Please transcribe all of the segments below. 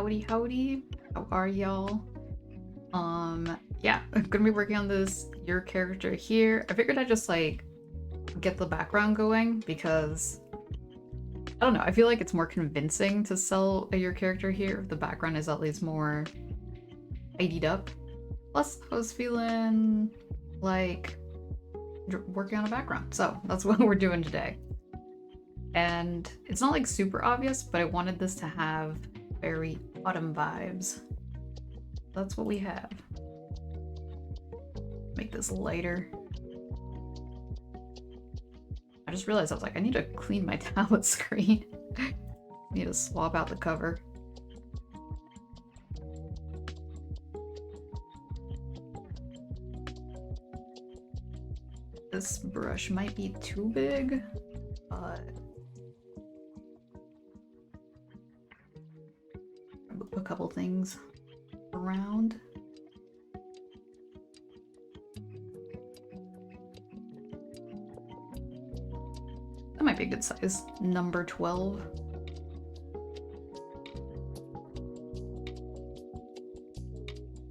Howdy, howdy. How are y'all? Yeah, I'm gonna be working on this your character here. I figured I'd just like get the background going because I don't know, I feel like it's more convincing to sell a your character here if the background is at least more tidied up. Plus, I was feeling like working on a background, so that's what we're doing today. And it's not like super obvious, but I wanted this to have very autumn vibes. That's what we have. Make this lighter. I just realized I was like, I need to clean my tablet screen. I need to swap out the cover. This brush might be too big, but I'll put a couple things around. That might be a good size. Number 12.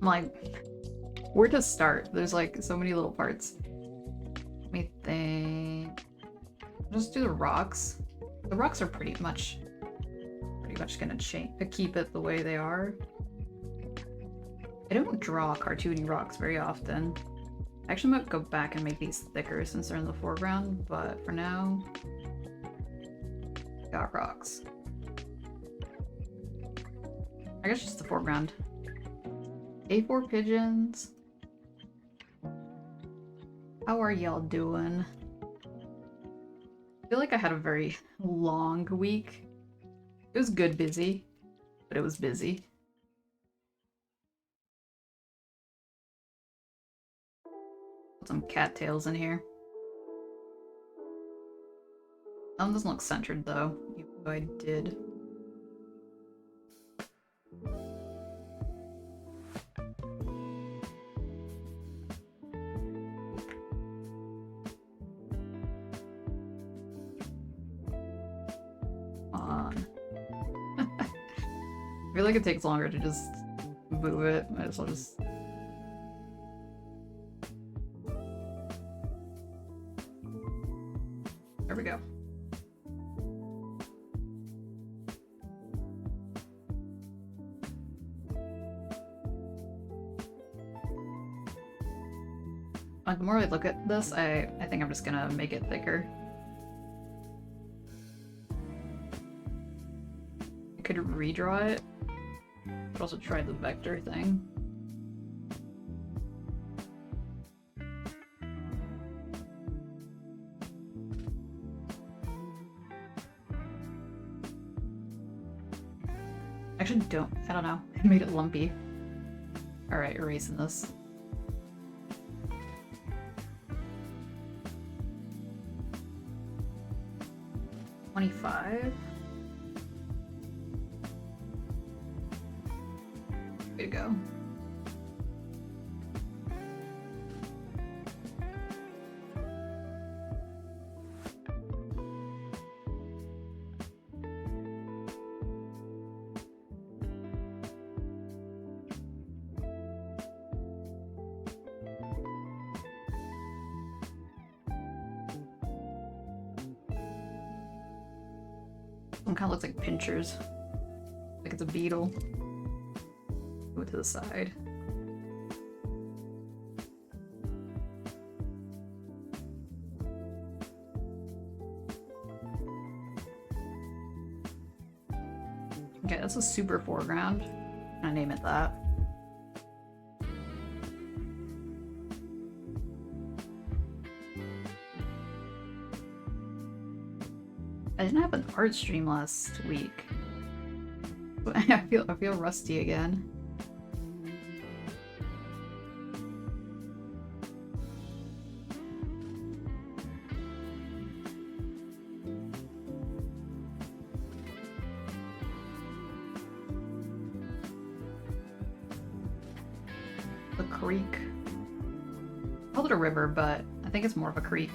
I'm like, where to start? There's like so many little parts. Let me think. Just do the rocks. The rocks are pretty much gonna keep it the way they are. I don't draw cartoony rocks very often. I actually might go back and make these thicker since they're in the foreground, but for now, got rocks. I guess just the foreground. A4 pigeons. How are y'all doing? I feel like I had a very long week. It was good busy, but it was busy. Put some cattails in here. That one doesn't look centered though, even though I did. I feel like it takes longer to just move it. Might as well just... There we go. Like, the more I look at this, I think I'm just gonna make it thicker. I could redraw it. Could also try the vector thing. Actually, I don't know. It made it lumpy. Alright, erasing this. $25. Way to go. One kind of looks like pinchers. Like it's a beetle. Go to the side. Okay, that's a super foreground. I'm gonna name it that. I didn't have an art stream last week. I feel rusty again. The creek. I called it a river, but I think it's more of a creek.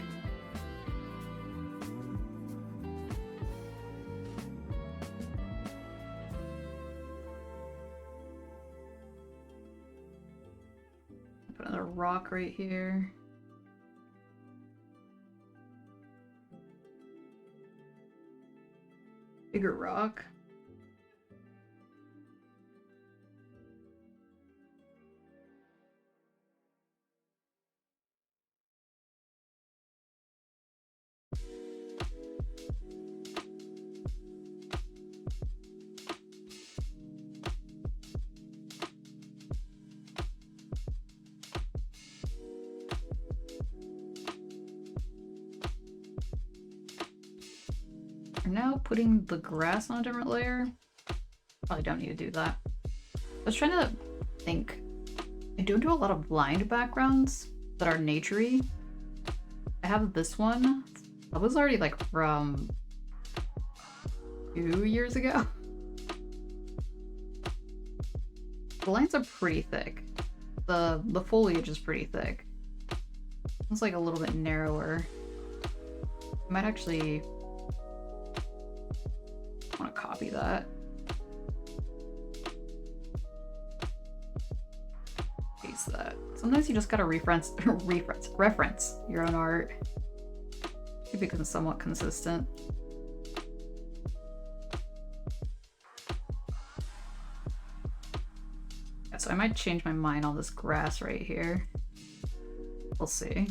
Put another rock right here. Bigger rock. I'm now putting the grass on a different layer. Probably don't need to do that. I was trying to think. I don't do a lot of blind backgrounds that are naturey. I have this one. That was already like from 2 years ago. The lines are pretty thick. The foliage is pretty thick. It's like a little bit narrower. I might actually want to copy that. Paste that. Sometimes you just gotta reference your own art. It becomes somewhat consistent. Yeah, so I might change my mind on this grass right here. We'll see.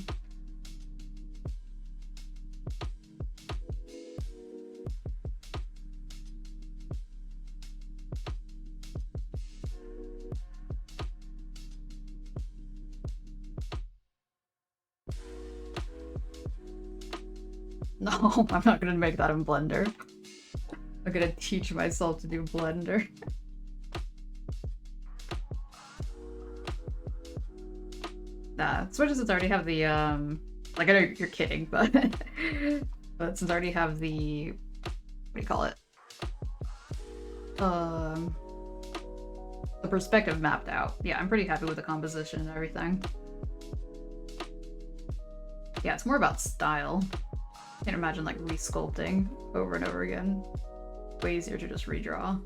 No, I'm not gonna make that in Blender. I'm gonna teach myself to do Blender. Nah, especially since I already have the, like, I know you're kidding, but, but since I already have the, what do you call it? The perspective mapped out. Yeah, I'm pretty happy with the composition and everything. Yeah, it's more about style. Can't imagine like resculpting over and over again. Way easier to just redraw.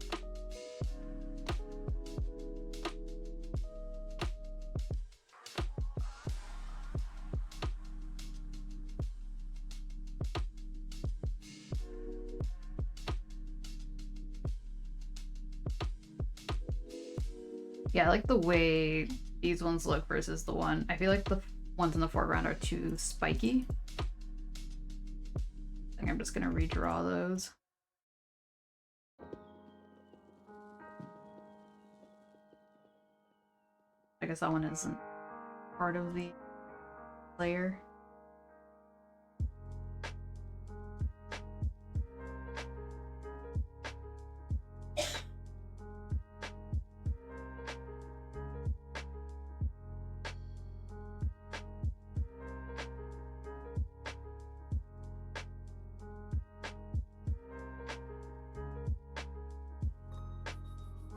Yeah, I like the way these ones look versus the one. I feel like the ones in the foreground are too spiky. I think I'm just gonna redraw those. I guess that one isn't part of the layer.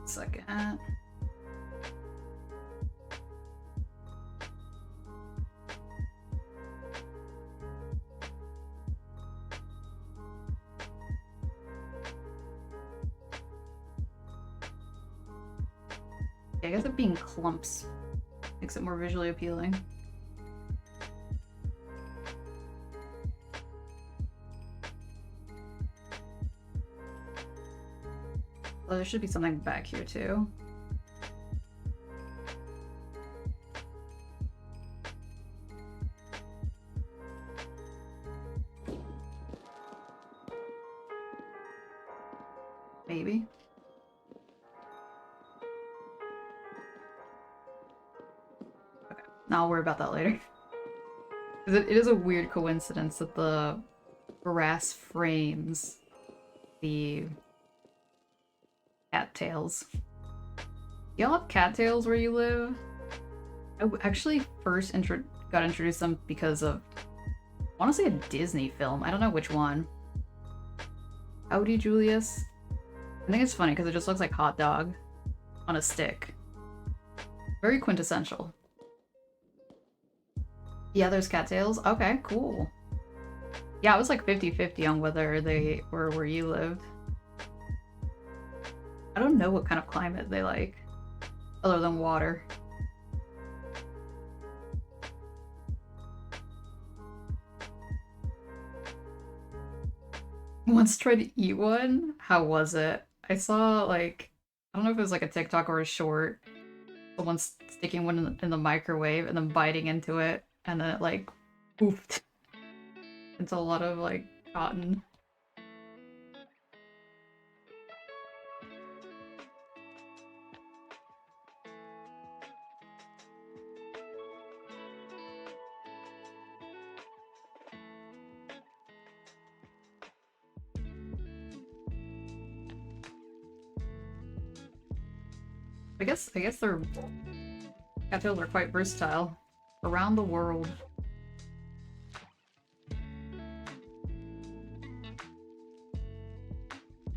Second. I guess it being clumps makes it more visually appealing. Well, there should be something back here too. Maybe. Okay, now I'll worry about that later. Because it is a weird coincidence that the grass frames the cattails. Y'all have cattails where you live? I actually first got introduced to them because of, I want to say a Disney film. I don't know which one. Howdy, Julius. I think it's funny because it just looks like hot dog on a stick. Very quintessential. Yeah, there's cattails. Okay, cool. Yeah, it was like 50-50 on whether they were where you lived. I don't know what kind of climate they like, other than water. once tried to eat one. How was it? I saw like I don't know if it was like a TikTok or a short. Someone sticking one in the microwave and then biting into it, and then it like poofed into a lot of like cotton. I guess their cattails are quite versatile around the world.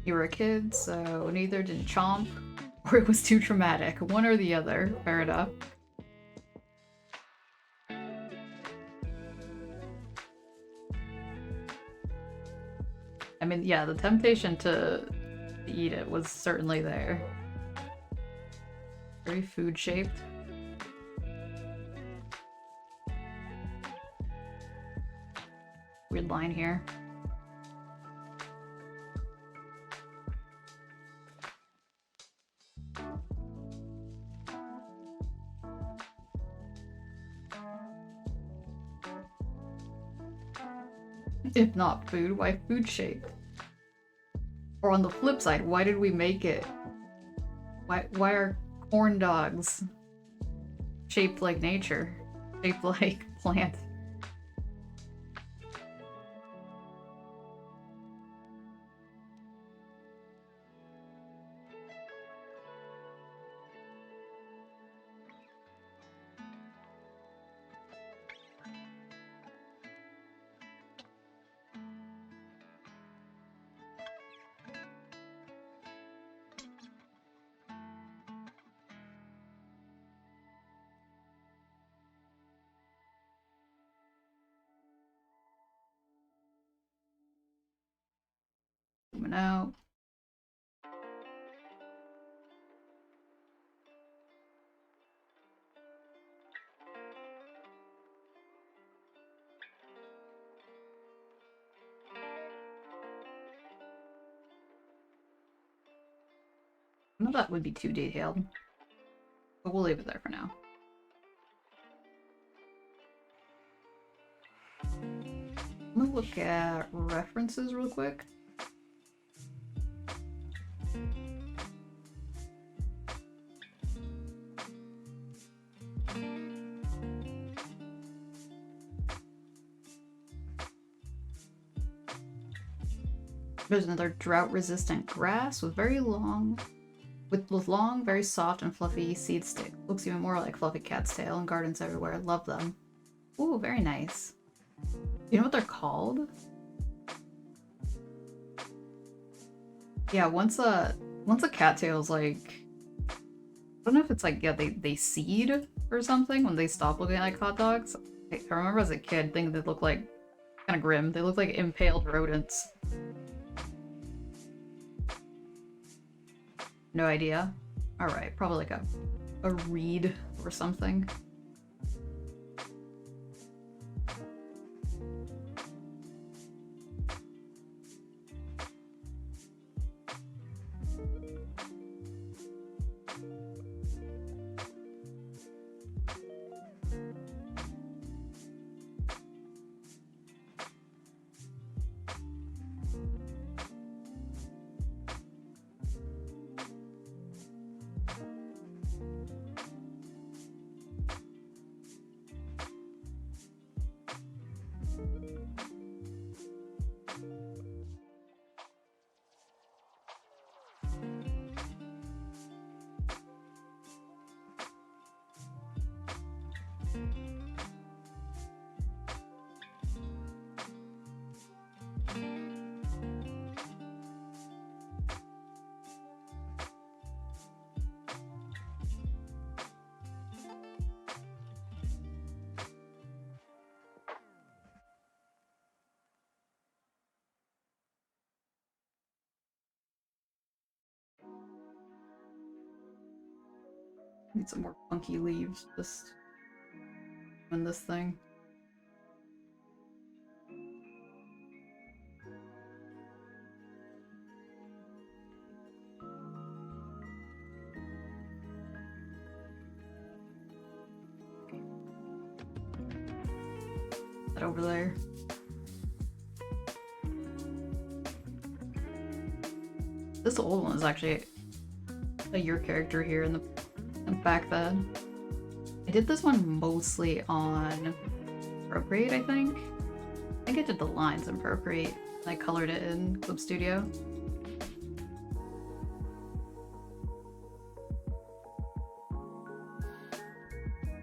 You were a kid, so neither did Chomp, or it was too traumatic. One or the other. Fair enough. I mean, yeah, the temptation to eat it was certainly there. Very food shaped. Weird line here. If not food, why food shaped? Or on the flip side, why did we make it? Why are corn dogs shaped like nature? Shaped like plant? Coming out. None of that would be too detailed, but we'll leave it there for now. I'm gonna look at references real quick. There's another drought-resistant grass with long, very soft and fluffy seed stick. Looks even more like fluffy cat's tail and gardens everywhere. Love them. Ooh, very nice. You know what they're called? Yeah, once a cattail's like, I don't know if it's like, yeah, they seed or something when they stop looking like hot dogs. I remember as a kid thinking they look like kind of grim. They look like impaled rodents. No idea. Alright, probably like a reed or something. Need some more funky leaves just in this thing. that over there. This old one is actually your character here in the back then. I did this one mostly on Procreate, I think. I think I did the lines in Procreate and I colored it in Clip Studio.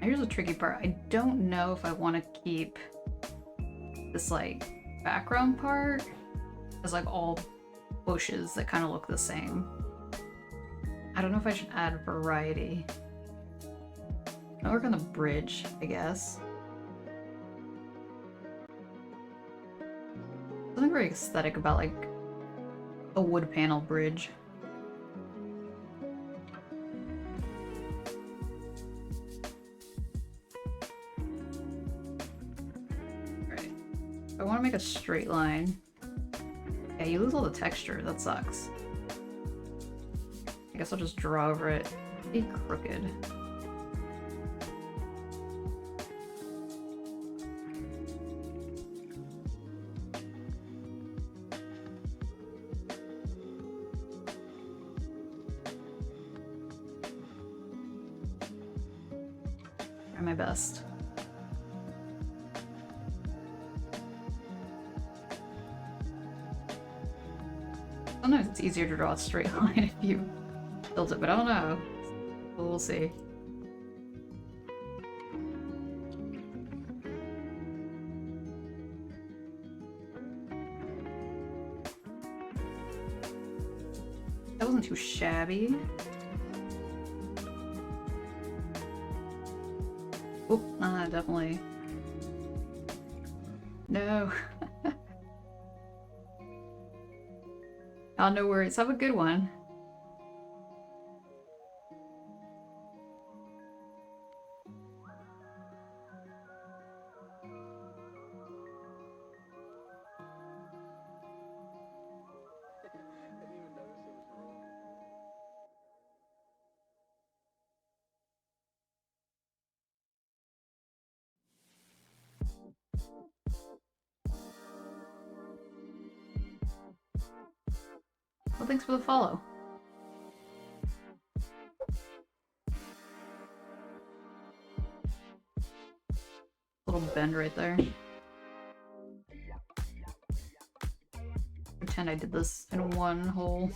Here's the tricky part. I don't know if I want to keep this like background part as like all bushes that kind of look the same. I don't know if I should add variety. I'll work on the bridge, I guess. Something very aesthetic about like a wood panel bridge. Right. I want to make a straight line. Yeah, you lose all the texture. That sucks. I guess I'll just draw over it. Be crooked. Try my best. Sometimes it's easier to draw a straight line if you build it, but I don't know. We'll see. That wasn't too shabby. Oop, definitely. No. Oh, no worries. Have a good one. Well, thanks for the follow. Little bend right there. Pretend I did this in one whole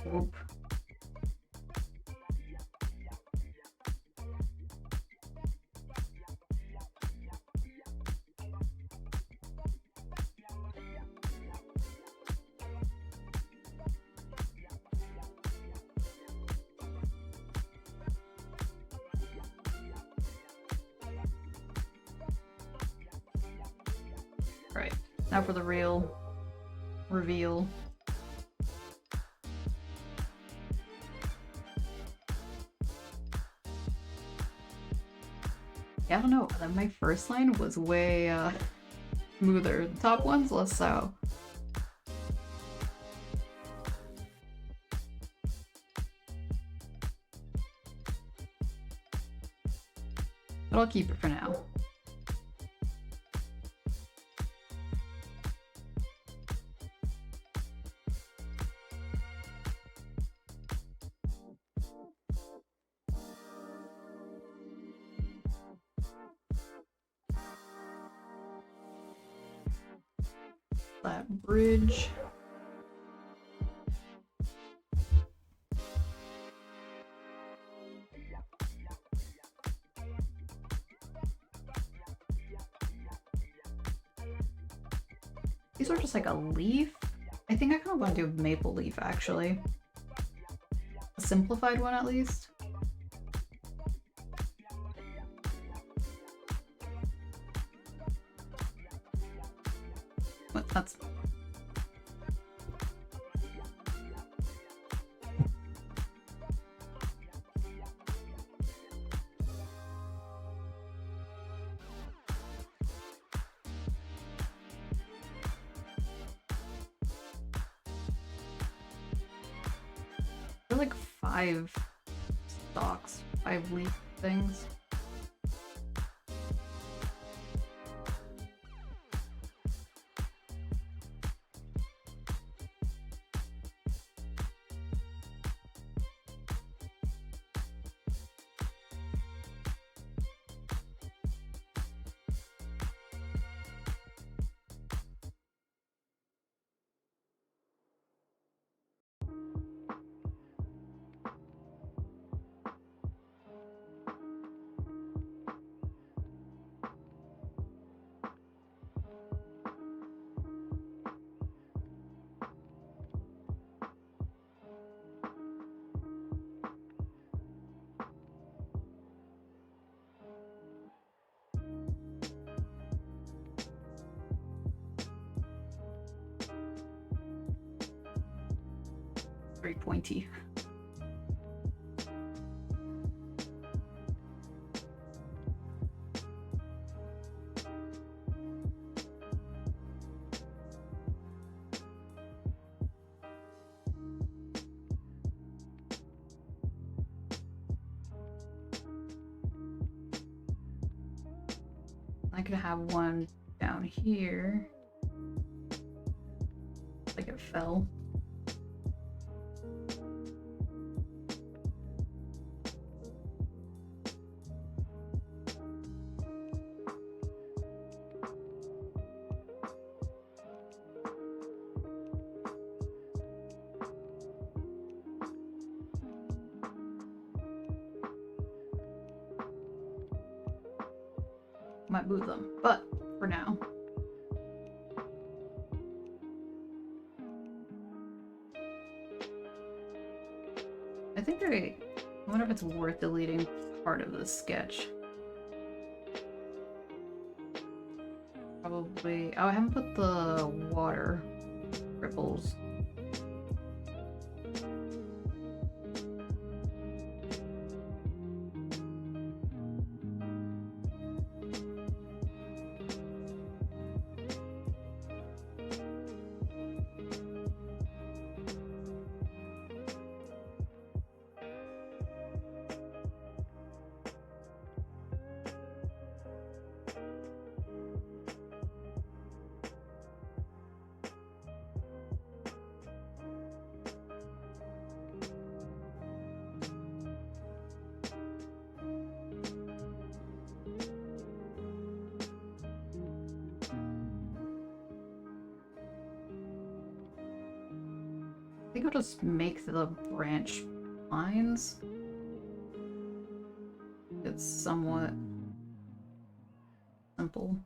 whoop. Right, now for the real reveal. Yeah, I don't know, my first line was way smoother. The top one's less so. But I'll keep it for now. That bridge. These are just like a leaf. I think I kind of want to do a maple leaf actually. A simplified one at least. What? That's... There are like 5 stalks, 5 leaf things. very pointy. I could have one down here. Like it fell. Might move them, but for now. I think I wonder if it's worth deleting part of the sketch. Probably. Oh, I haven't put the water ripples. I think I'll just make the branch lines. It's somewhat simple.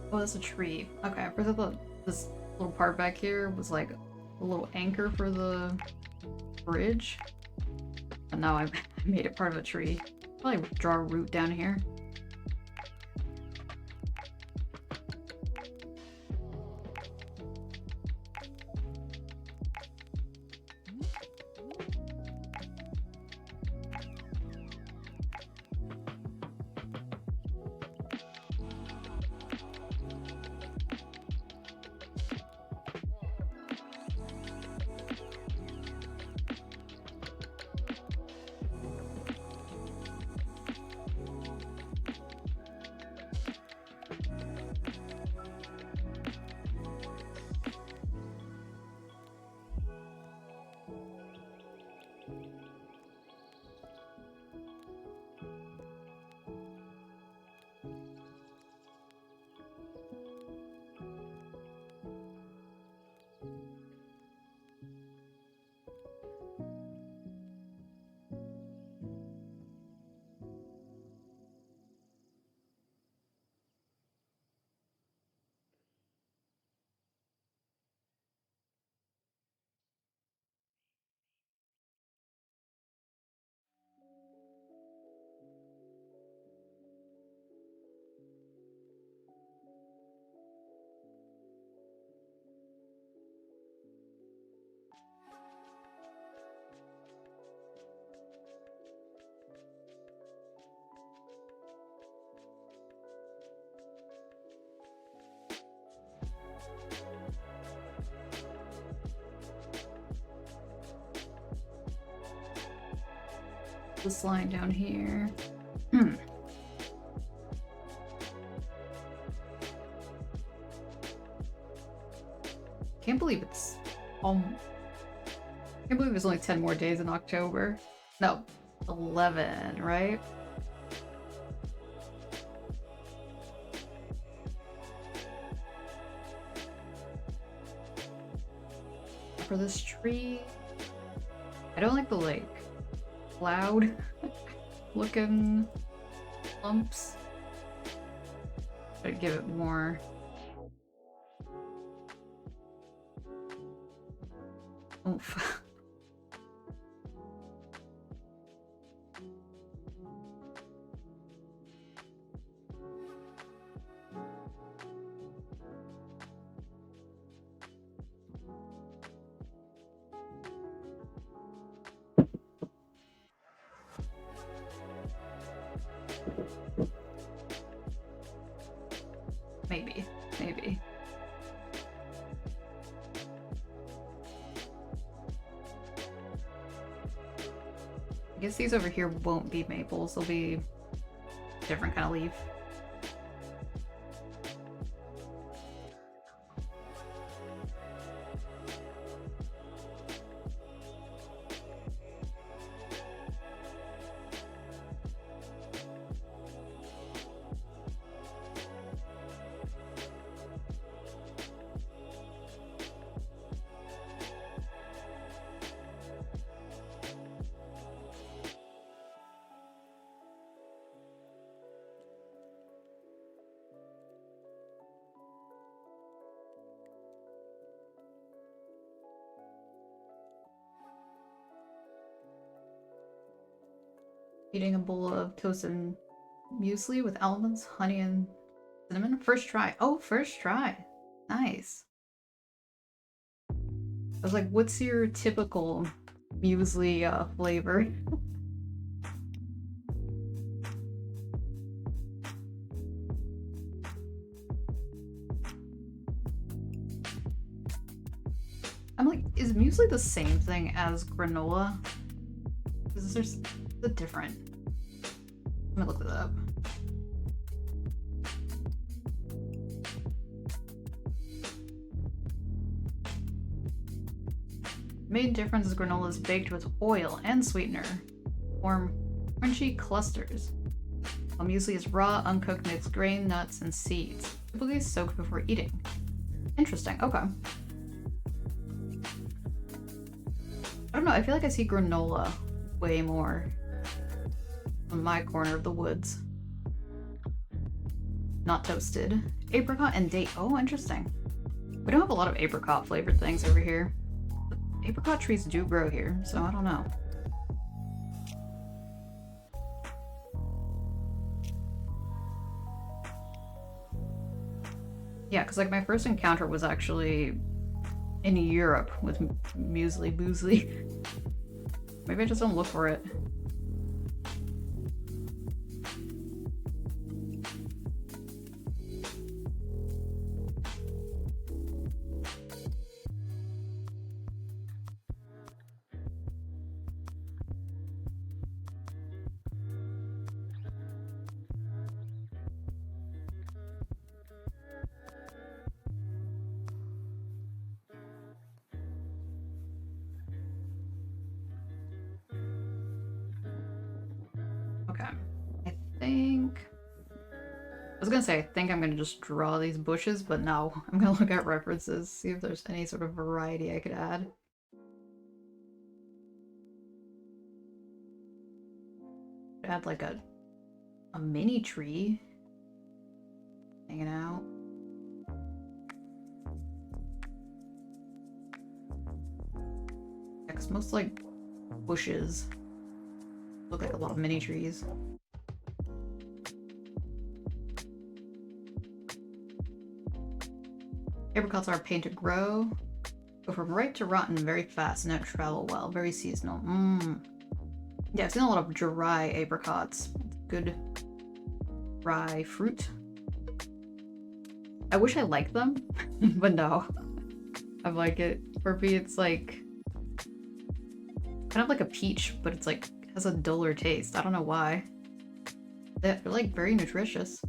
Oh, that's a tree. Okay, first I thought this little part back here was like a little anchor for the bridge. And now I've made it part of a tree. Probably draw a root down here. this line down here. Hmm. Can't believe it's can't believe there's only 10 more days in October. No, 11, right? For this tree, I don't like the like cloud looking lumps. I'd give it more. Oof. Maybe. I guess these over here won't be maples, they'll be a different kind of leaf. Eating a bowl of toasted muesli with almonds, honey, and cinnamon. First try. Oh, first try. Nice. I was like, what's your typical muesli flavor? I'm like, is muesli the same thing as granola? Because there's a different. I'm gonna look that up. Main difference is granola is baked with oil and sweetener, form crunchy clusters, while muesli is raw, uncooked mixed grain, nuts, and seeds, typically soaked before eating. Interesting. Okay. I don't know. I feel like I see granola way more on my corner of the woods. Not toasted. Apricot and date. Oh, interesting. We don't have a lot of apricot flavored things over here. But apricot trees do grow here, so I don't know. Yeah, because like my first encounter was actually in Europe with muesli. Maybe I just don't look for it. I think I'm gonna just draw these bushes, but no, I'm gonna look at references, see if there's any sort of variety I could add. Add like a mini tree hanging out. Yeah, 'cause most like bushes look like a lot of mini trees. Apricots are paid to grow. Go from ripe to rotten very fast and don't travel well. Very seasonal. Yeah, I've seen a lot of dry apricots. Good dry fruit. I wish I liked them, but no. I like it. For me, it's like kind of like a peach, but it's like has a duller taste. I don't know why. They're like very nutritious.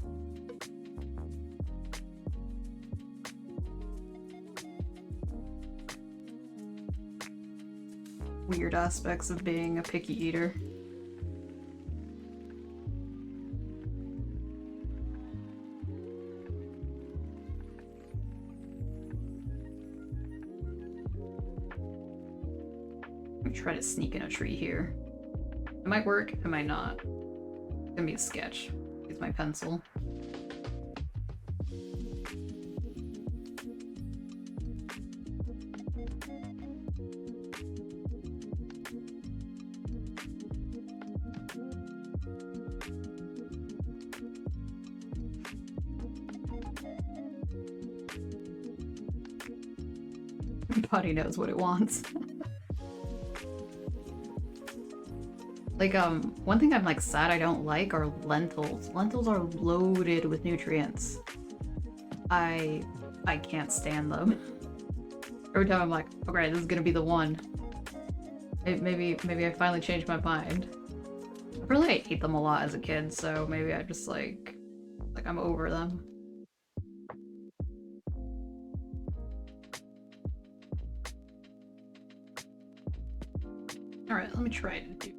Weird aspects of being a picky eater. Let me try to sneak in a tree here. It might work, it might not. It's gonna be a sketch. Use my pencil. Body knows what it wants. Like, one thing I'm like sad I don't like are lentils. Lentils are loaded with nutrients. I can't stand them. Every time I'm like, okay, this is gonna be the one. Maybe I finally changed my mind. Really, I ate them a lot as a kid, so maybe I just like I'm over them. Alright, let me try to do.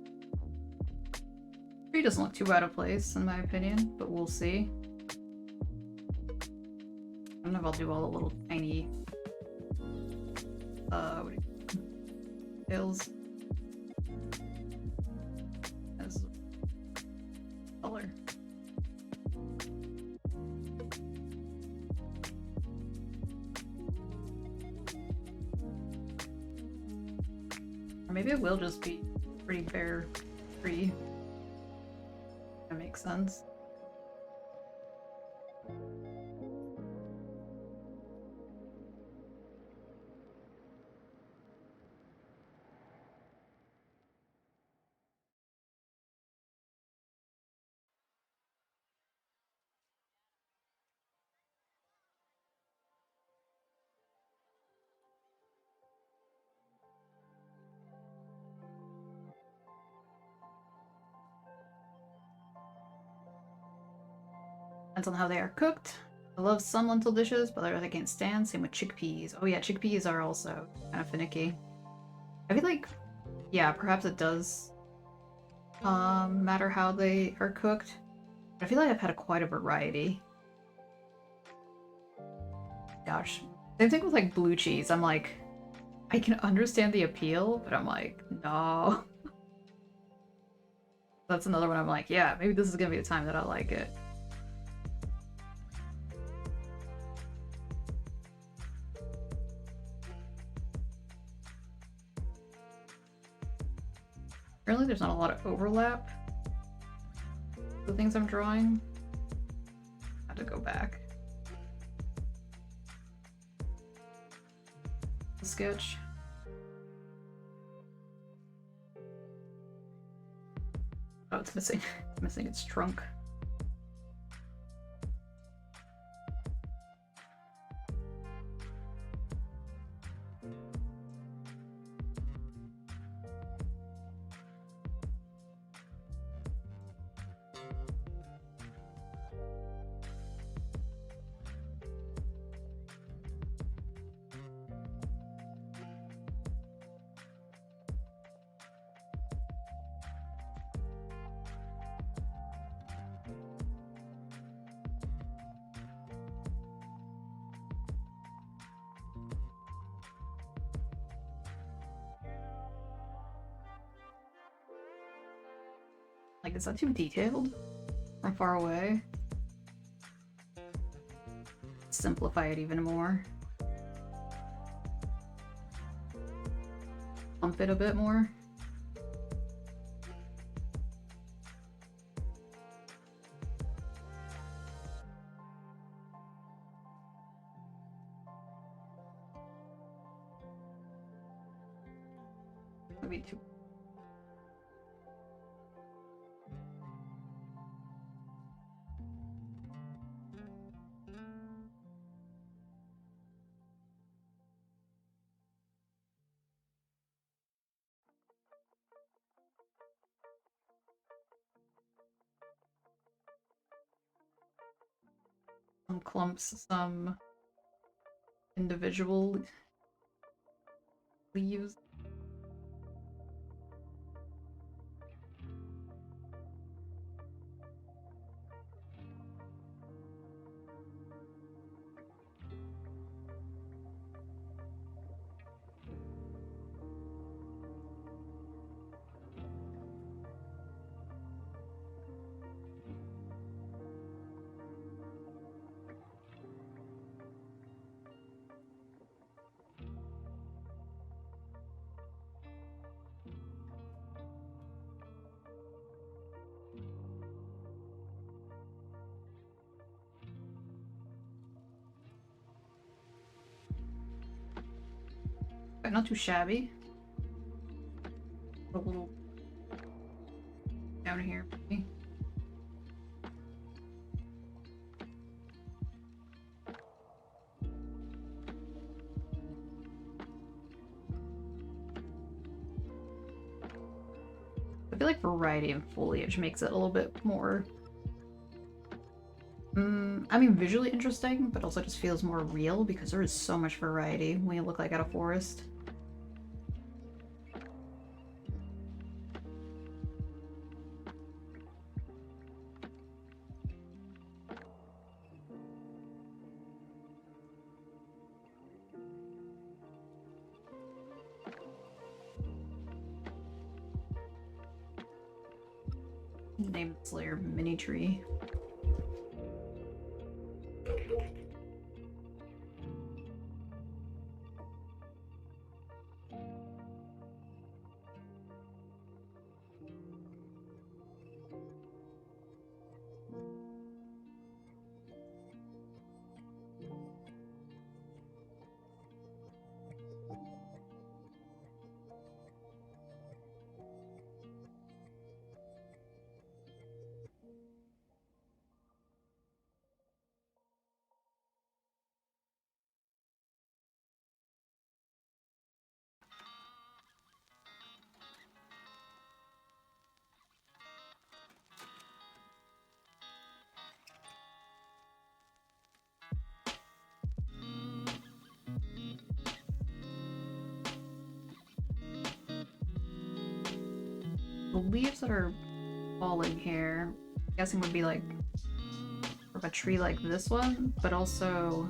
Tree doesn't look too out of place, in my opinion, but we'll see. I don't know if I'll do all the little tiny what do you tails as color. Or maybe it will just be pretty bare tree. That makes sense. Depends on how they are cooked. I love some lentil dishes, but others I can't stand. Same with chickpeas. Oh yeah, chickpeas are also kind of finicky. I feel like, yeah, perhaps it does matter how they are cooked. But I feel like I've had quite a variety. Gosh. Same thing with like blue cheese. I'm like, I can understand the appeal, but I'm like, no. That's another one I'm like, yeah, maybe this is gonna be the time that I like it. Apparently there's not a lot of overlap. The things I'm drawing. I have to go back. The sketch. Oh, it's missing. It's missing its trunk. Like, is that too detailed? From far away? Simplify it even more. Pump it a bit more. Maybe too. some clumps, some individual leaves. But not too shabby. A little down here, maybe. I feel like variety in foliage makes it a little bit more, I mean, visually interesting, but also just feels more real because there is so much variety when you look like at a forest. Name this layer Mini Tree. The leaves that are falling here, I'm guessing would be like of a tree like this one, but also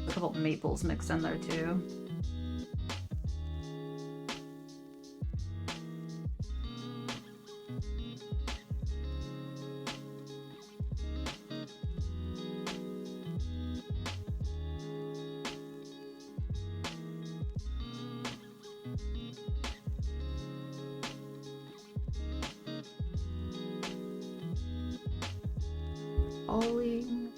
a couple maples mixed in there too. Falling.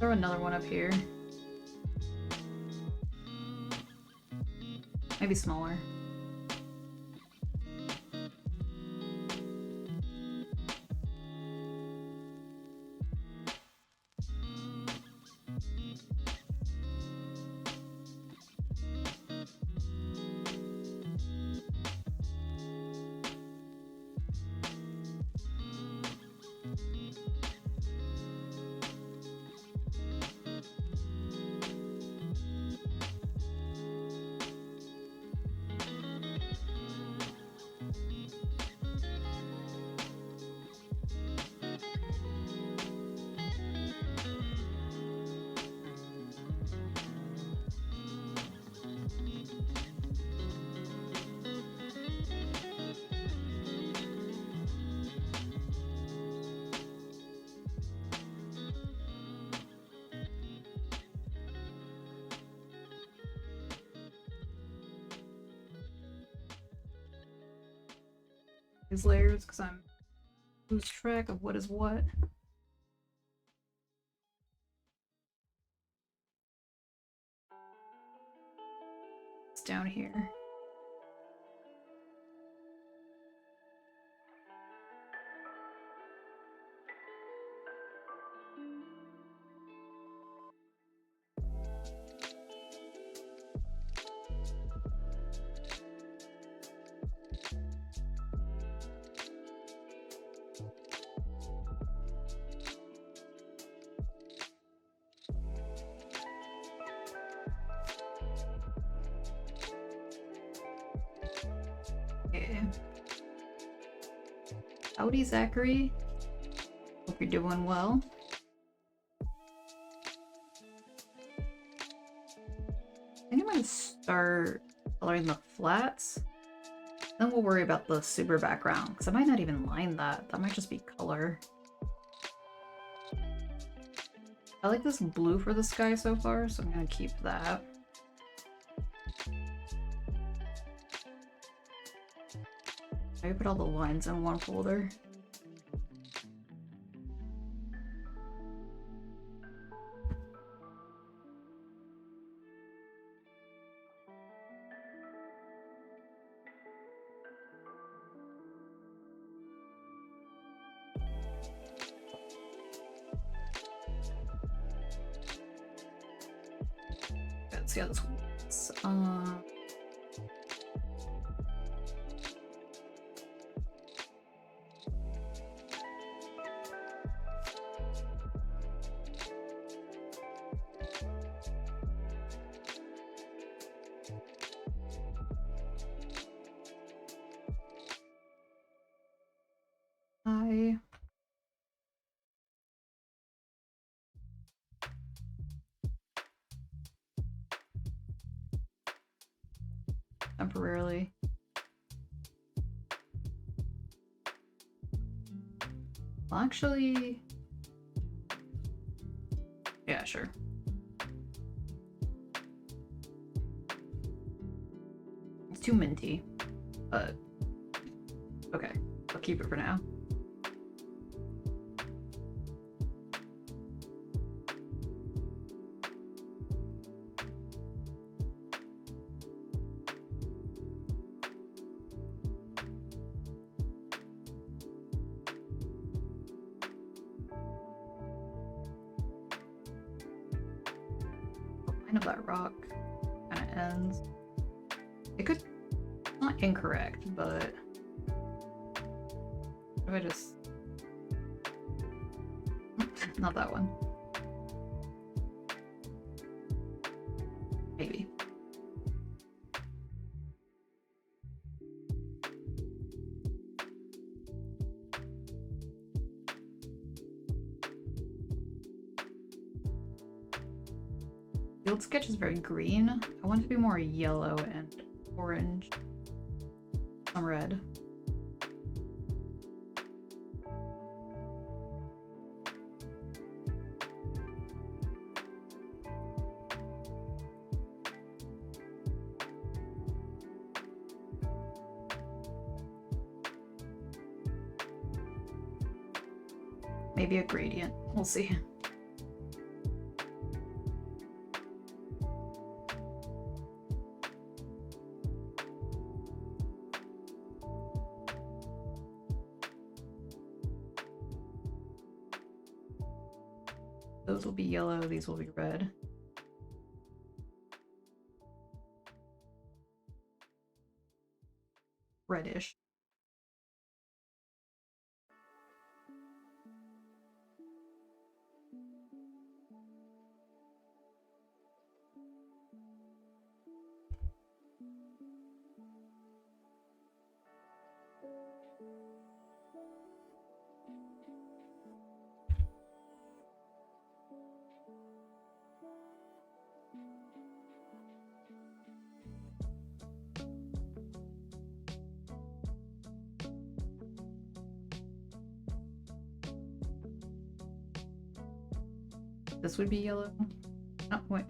Throw another one up here. Maybe smaller. These layers because I'm lose track of what is what. It's down here. Okay. Howdy, Zachary. Hope you're doing well. I think I'm gonna start coloring the flats. Then we'll worry about the super background, because I might not even line that. That might just be color. I like this blue for the sky so far, so I'm gonna keep that. I put all the lines in one folder. Let's see how this works. Temporarily. Well, actually, yeah, sure. It's too minty, but okay, I'll keep it for now. Of that rock kind of ends. It could, not incorrect, but if I just not that one. Maybe. Field sketch is very green. I want it to be more yellow and orange. Some red. Maybe a gradient. We'll see. Those will be yellow, these will be red. Reddish. This would be yellow. Oh, wait.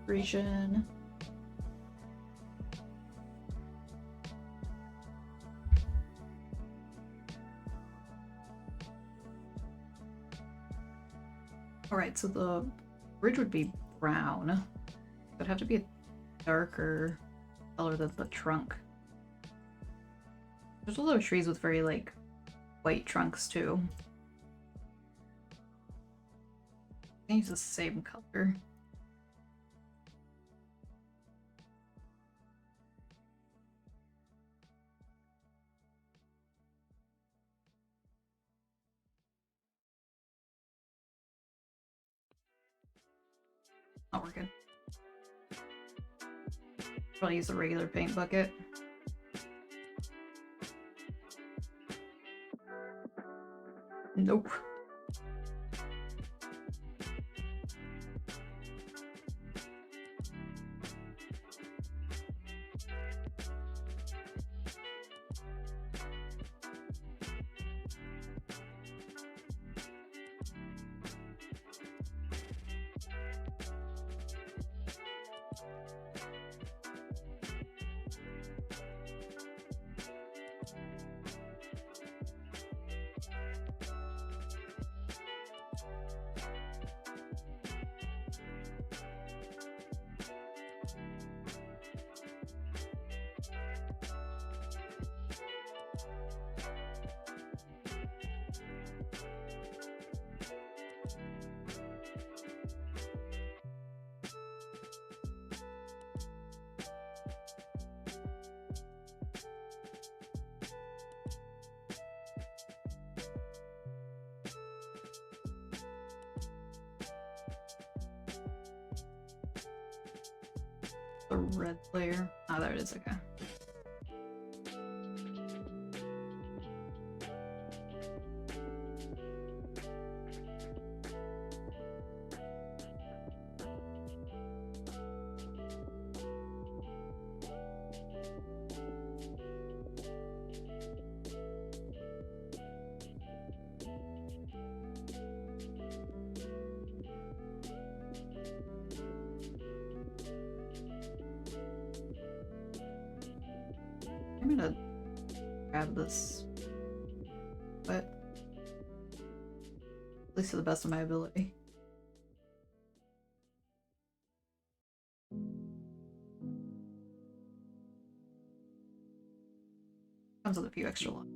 Region. Alright, so the bridge would be brown. It'd have to be a darker color than the trunk. There's a lot of trees with very, like, white trunks, too. I can use the same color. Oh, we're good. Probably use a regular paint bucket. Nope. The red layer. Oh, there it is. Okay. I'm gonna grab this, but at least to the best of my ability. Comes with a few extra lines.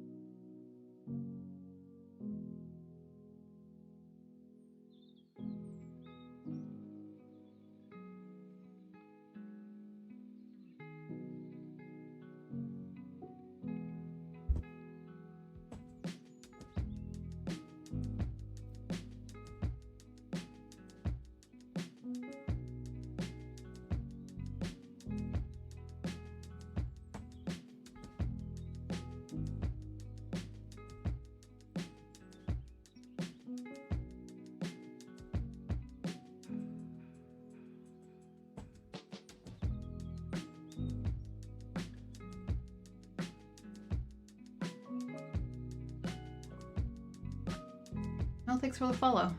No, thanks for the follow.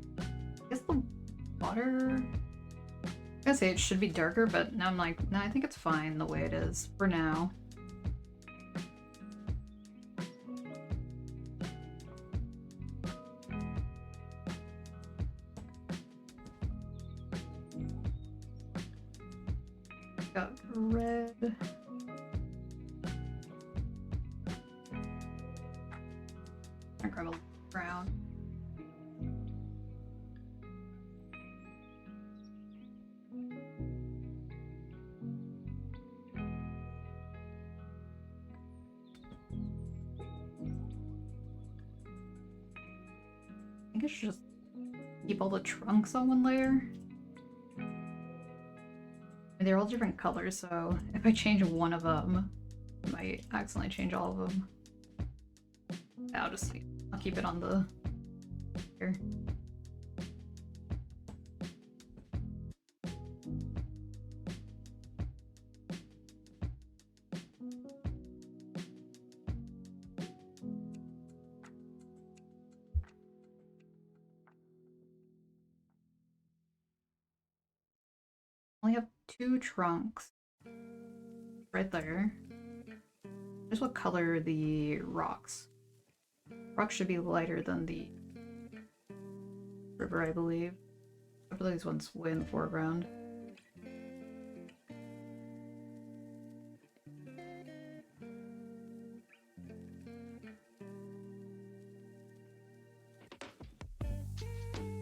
I guess the water... I gotta say it should be darker, but now I'm like, no, I think it's fine the way it is for now. Got red. I grab a brown. I think I should just keep all the trunks on one layer. They're all different colors, so if I change one of them, I might accidentally change all of them. I'll keep it on the here. 2 trunks right there. Here's what color the rocks. Rocks should be lighter than the river, I believe. I feel like this one's way in the foreground.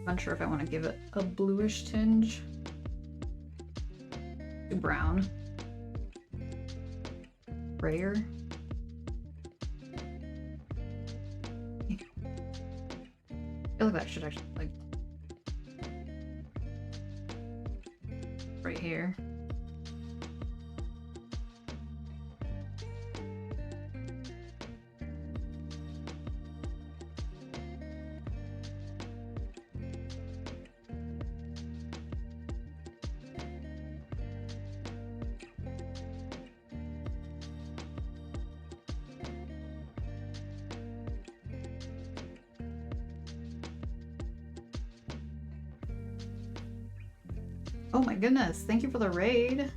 I'm unsure if I want to give it a bluish tinge. Too brown. Grayer. I feel like that should actually, like, right here. Oh my goodness, thank you for the raid.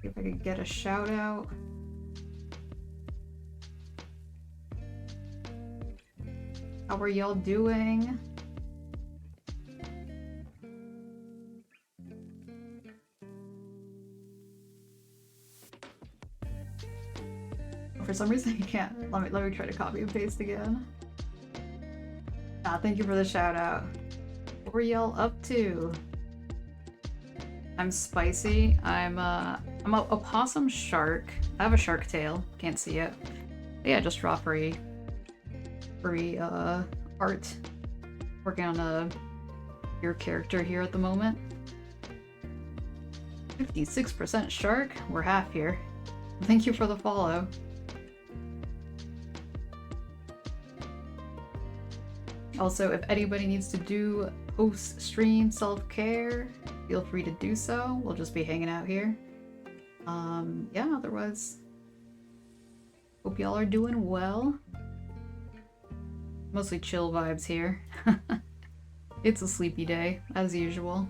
See if I could get a shout out. How are y'all doing? For some reason I can't. Let me try to copy and paste again. Ah, thank you for the shout out. What were y'all up to? I'm spicy. I'm a opossum shark. I have a shark tail. Can't see it. But yeah, just draw free art. Working on your character here at the moment. 56% shark. We're half here. Thank you for the follow. Also, if anybody needs to do post-stream self-care, feel free to do so. We'll just be hanging out here. Yeah, otherwise, hope y'all are doing well. Mostly chill vibes here. It's a sleepy day, as usual.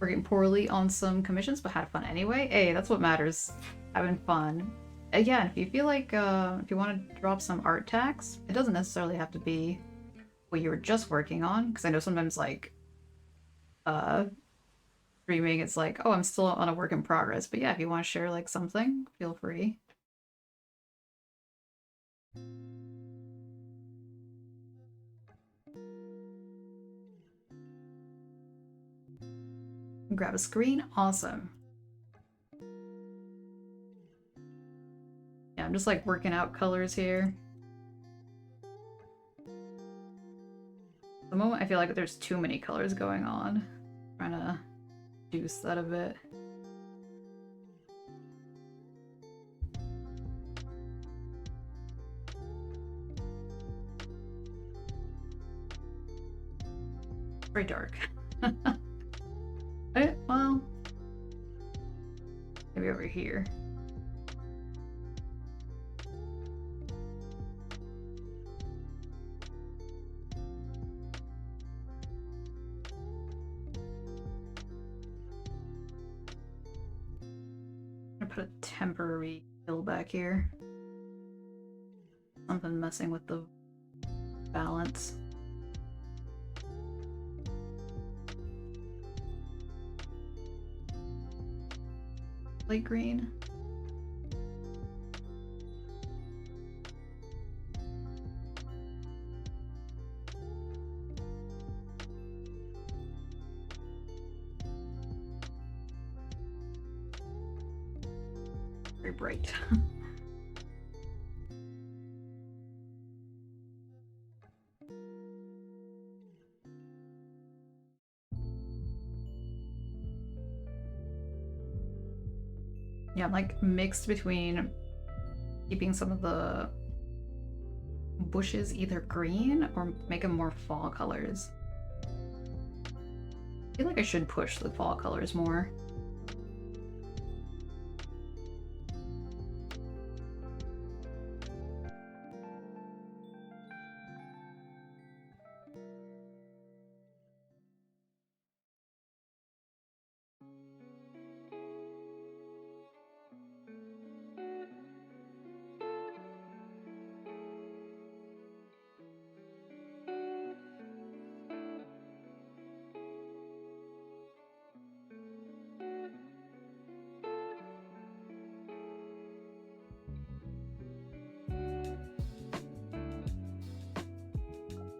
Working poorly on some commissions, but had fun anyway. Hey, that's what matters. Having fun. Again, if you feel like, if you want to drop some art tax, it doesn't necessarily have to be what you were just working on, because I know sometimes, like, streaming, it's like, oh, I'm still on a work in progress. But yeah, if you want to share, like, something, feel free. Grab a screen. Awesome. Yeah, I'm just like working out colors here. At the moment I feel like there's too many colors going on. Trying to reduce that a bit. Very dark. Well, maybe over here. I'm gonna put a temporary hill back here. Something messing with the balance. Light green. Very bright. Yeah, I'm like mixed between keeping some of the bushes either green or make them more fall colors. I feel like I should push the fall colors more.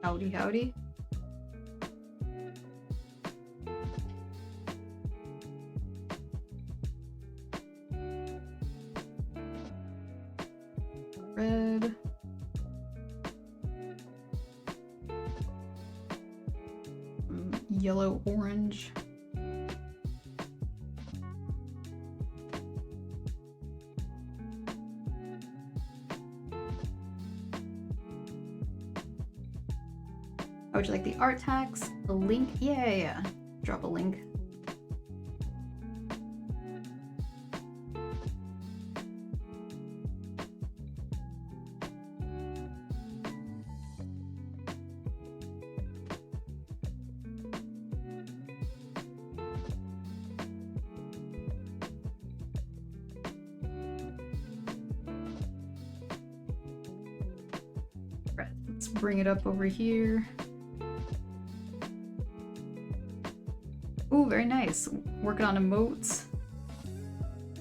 Howdy, howdy. Red. Yellow, orange. How would you like the art tags? The link? Yeah. Drop a link. Right, let's bring it up over here. Ooh, very nice. Working on emotes.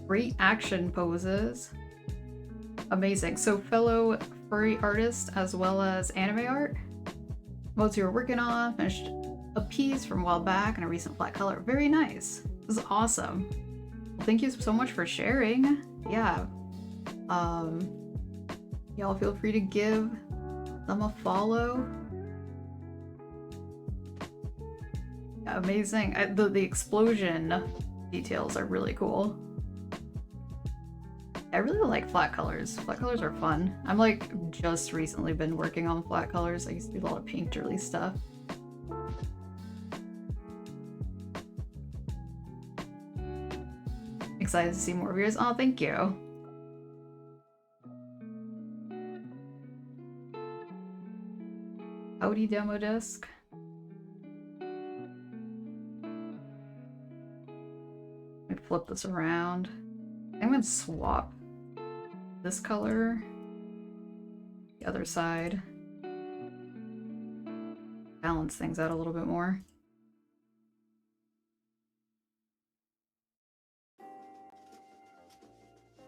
Great action poses. Amazing. So fellow furry artist as well as anime art. Emotes you were working on. Finished a piece from a while back in a recent flat color. Very nice. This is awesome. Well, thank you so much for sharing. Yeah. Y'all feel free to give them a follow. Amazing. The explosion details are really cool. I really like flat colors. Flat colors are fun. I'm like just recently been working on flat colors. I used to do a lot of painterly stuff. Excited to see more of yours. Oh, thank you. Howdy, demo disc. Let me flip this around. I'm gonna swap this color, the other side. Balance things out a little bit more.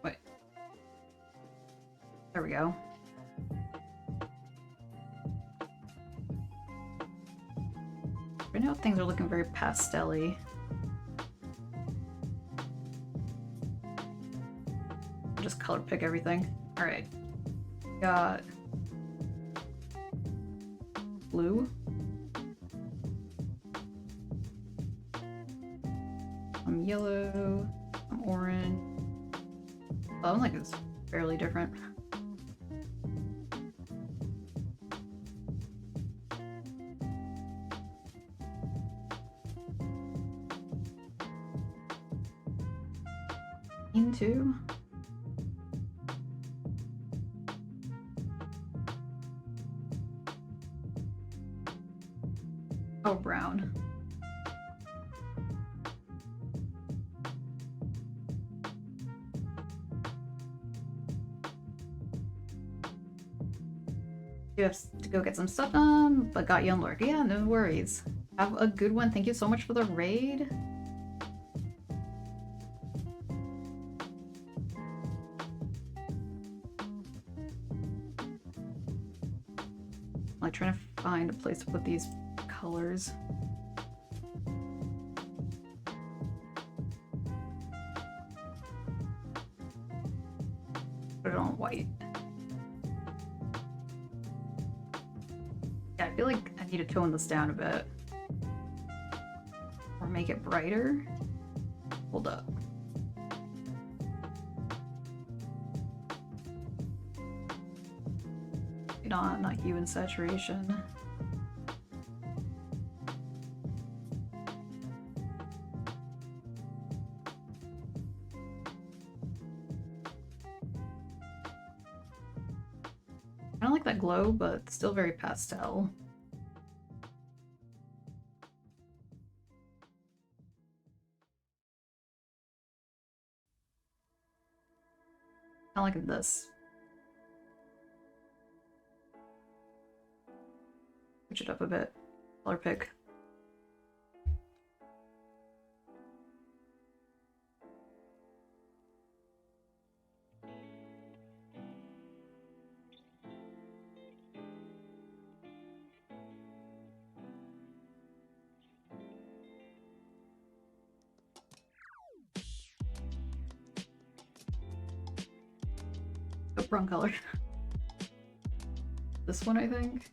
Wait. There we go. Right now things are looking very pastel-y. Just color pick everything. All right, got blue, some yellow, some orange. Oh, I'm like it's fairly different. Into. Oh, brown. You have to go get some stuff done, but got you on Lurk. Yeah, no worries. Have a good one. Thank you so much for the raid. I'm like trying to find a place to put these colors. Put it on white. Yeah, I feel like I need to tone this down a bit. Or make it brighter. Hold up. Not hue and saturation. I don't like that glow, but still very pastel. I like this. Switch it up a bit. Color pick. wrong color. This one, I think.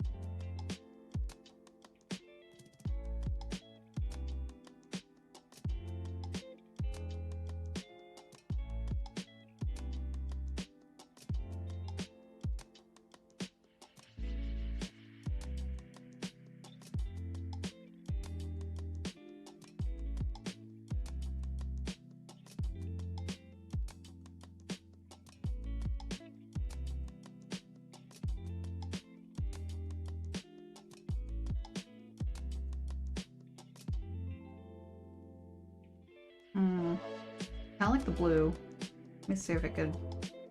I like the blue. Let me see if I could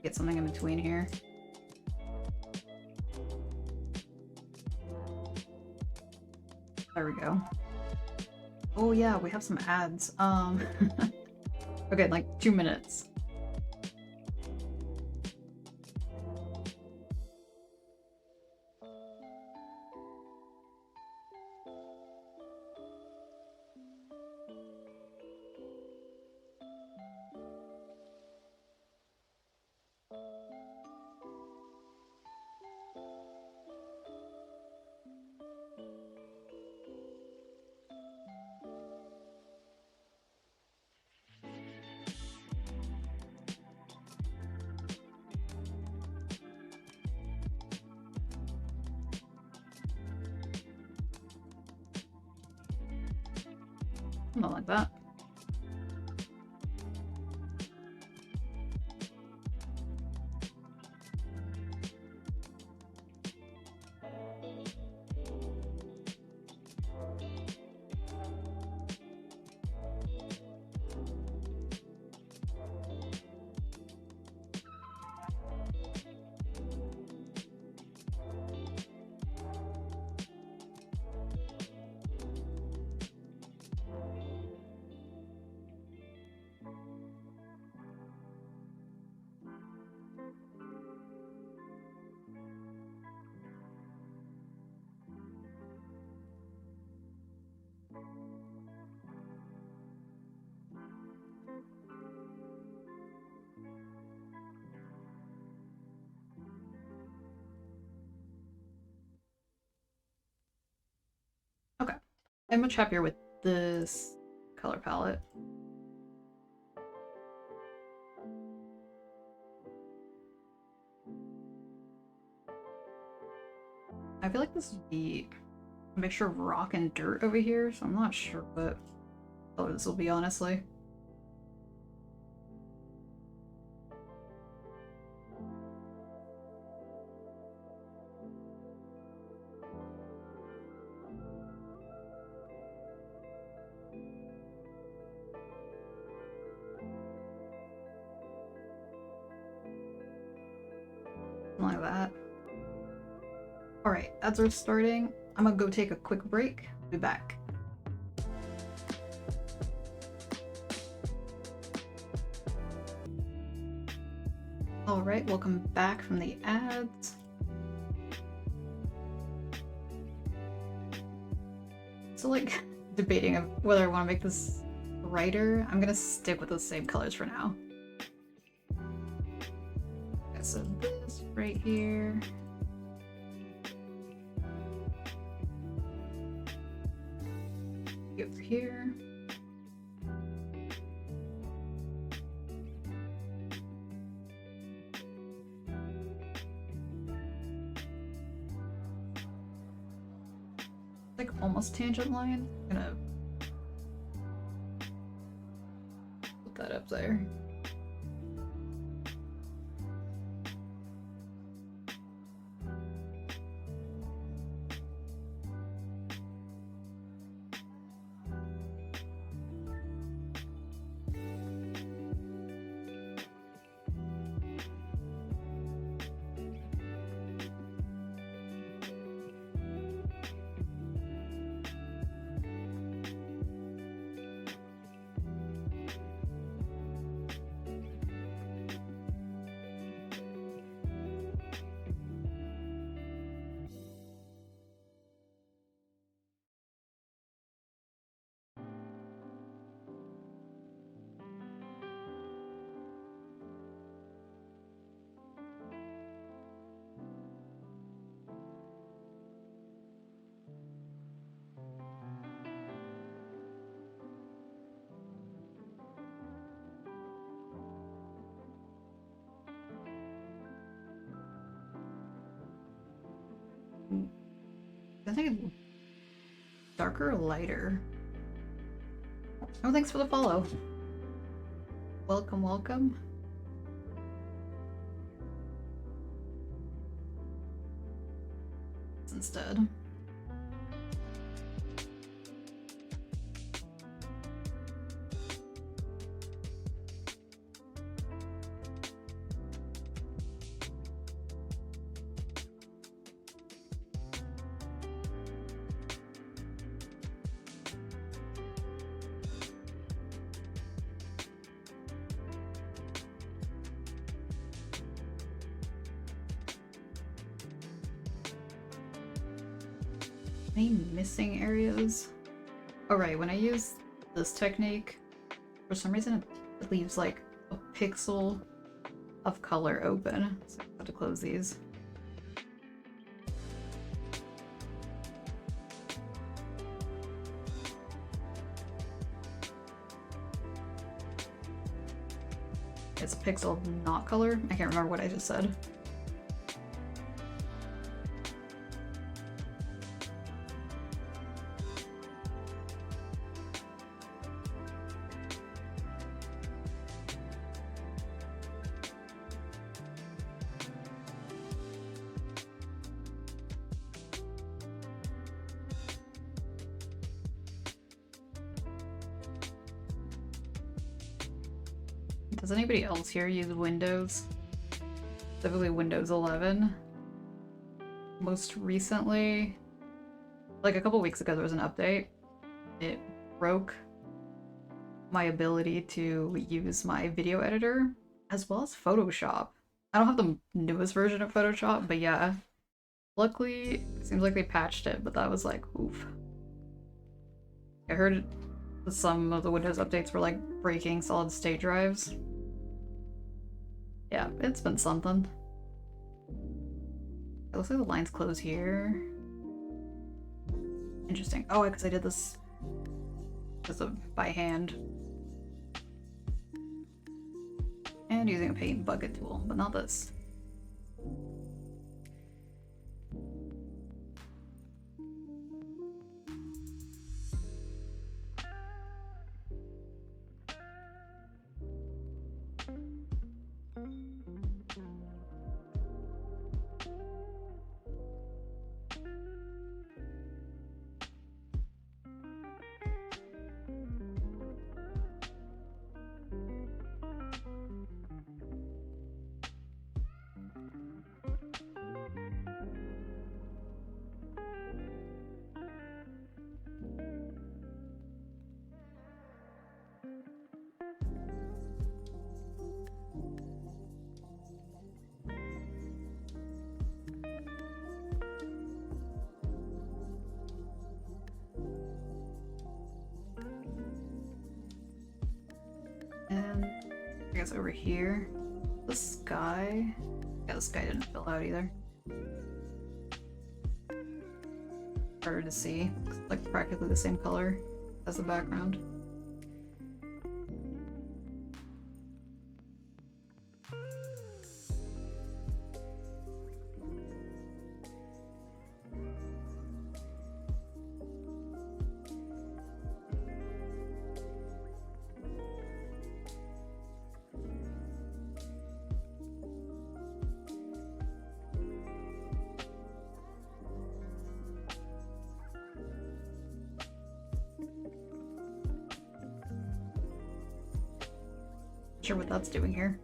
get something in between here. There we go. Oh yeah, we have some ads. Okay, like 2 minutes. Something like that. Okay, I'm much happier with this color palette. I feel like this would be a mixture of rock and dirt over here, so I'm not sure what color this will be, honestly. Like that. Alright, ads are starting. I'm gonna go take a quick break. Be back. Alright, welcome back from the ads. So like debating of whether I want to make this brighter. I'm gonna stick with the same colors for now. Okay, so this right here. Over here. Like almost tangent line. I'm gonna put that up there. I think darker or lighter? Oh, thanks for the follow. Welcome, welcome. Instead. Any missing areas? Oh right, when I use this technique, for some reason it leaves like a pixel of color open. So I have to close these. It's a pixel of not color. I can't remember what I just said. Does anybody else here use Windows? Specifically Windows 11? Most recently, like a couple weeks ago, there was an update. It broke my ability to use my video editor as well as Photoshop. I don't have the newest version of Photoshop, but yeah. Luckily, it seems like they patched it, but that was like, oof. I heard some of the Windows updates were like breaking solid state drives. Yeah, it's been something. It looks like the lines close here. Interesting. Oh, because I did this just by hand. And using a paint bucket tool, but not this. And I guess over here, the sky. Yeah, the sky didn't fill out either. Harder to see. It's like practically the same color as the background. Sure what that's doing here.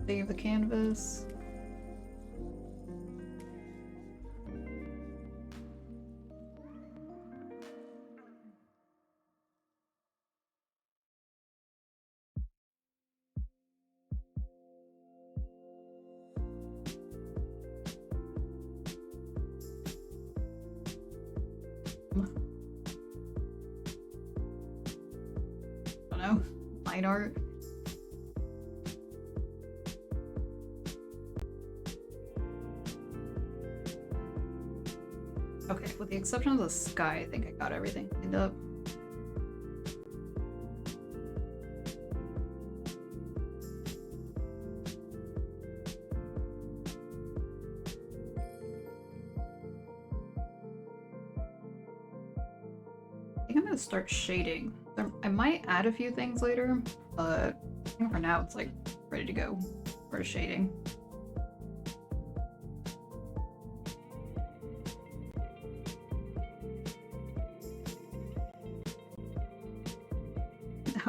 Save the canvas. line art. Okay, with the exception of the sky, I think I got everything cleaned up. I think I'm gonna start shading. I might add a few things later, but I think for now it's like ready to go for shading.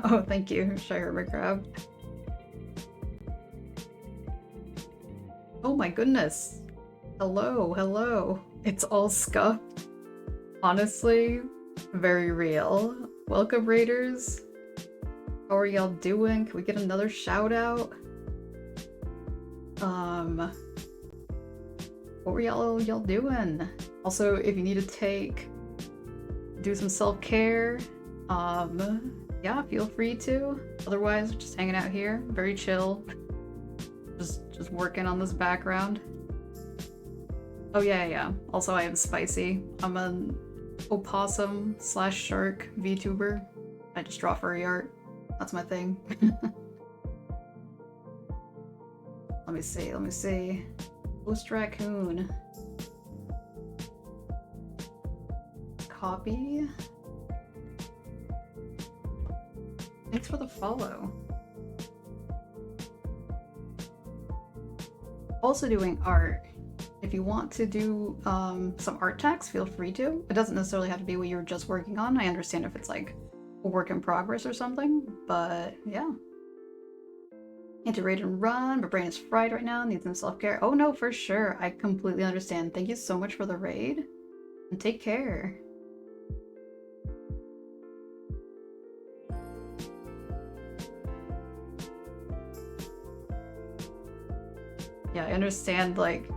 Oh, thank you, Shire Crab. Oh my goodness. Hello, hello. It's all scuffed. Honestly, very real. Welcome, Raiders. How are y'all doing? Can we get another shout out? What were y'all doing? Also, if you need to do some self-care, yeah, feel free to. Otherwise, just hanging out here, very chill. Just working on this background. Oh yeah. Also, I am spicy. I'm an opossum / shark VTuber. I just draw furry art. That's my thing. Let me see. Ghost raccoon. Copy. Thanks for the follow. Also doing art. If you want to do some art tags, feel free to. It doesn't necessarily have to be what you were just working on. I understand if it's like a work in progress or something, but yeah. Need to raid and run, but brain is fried right now, needs some self-care. Oh no, for sure. I completely understand. Thank you so much for the raid, and take care. Yeah, I understand, like,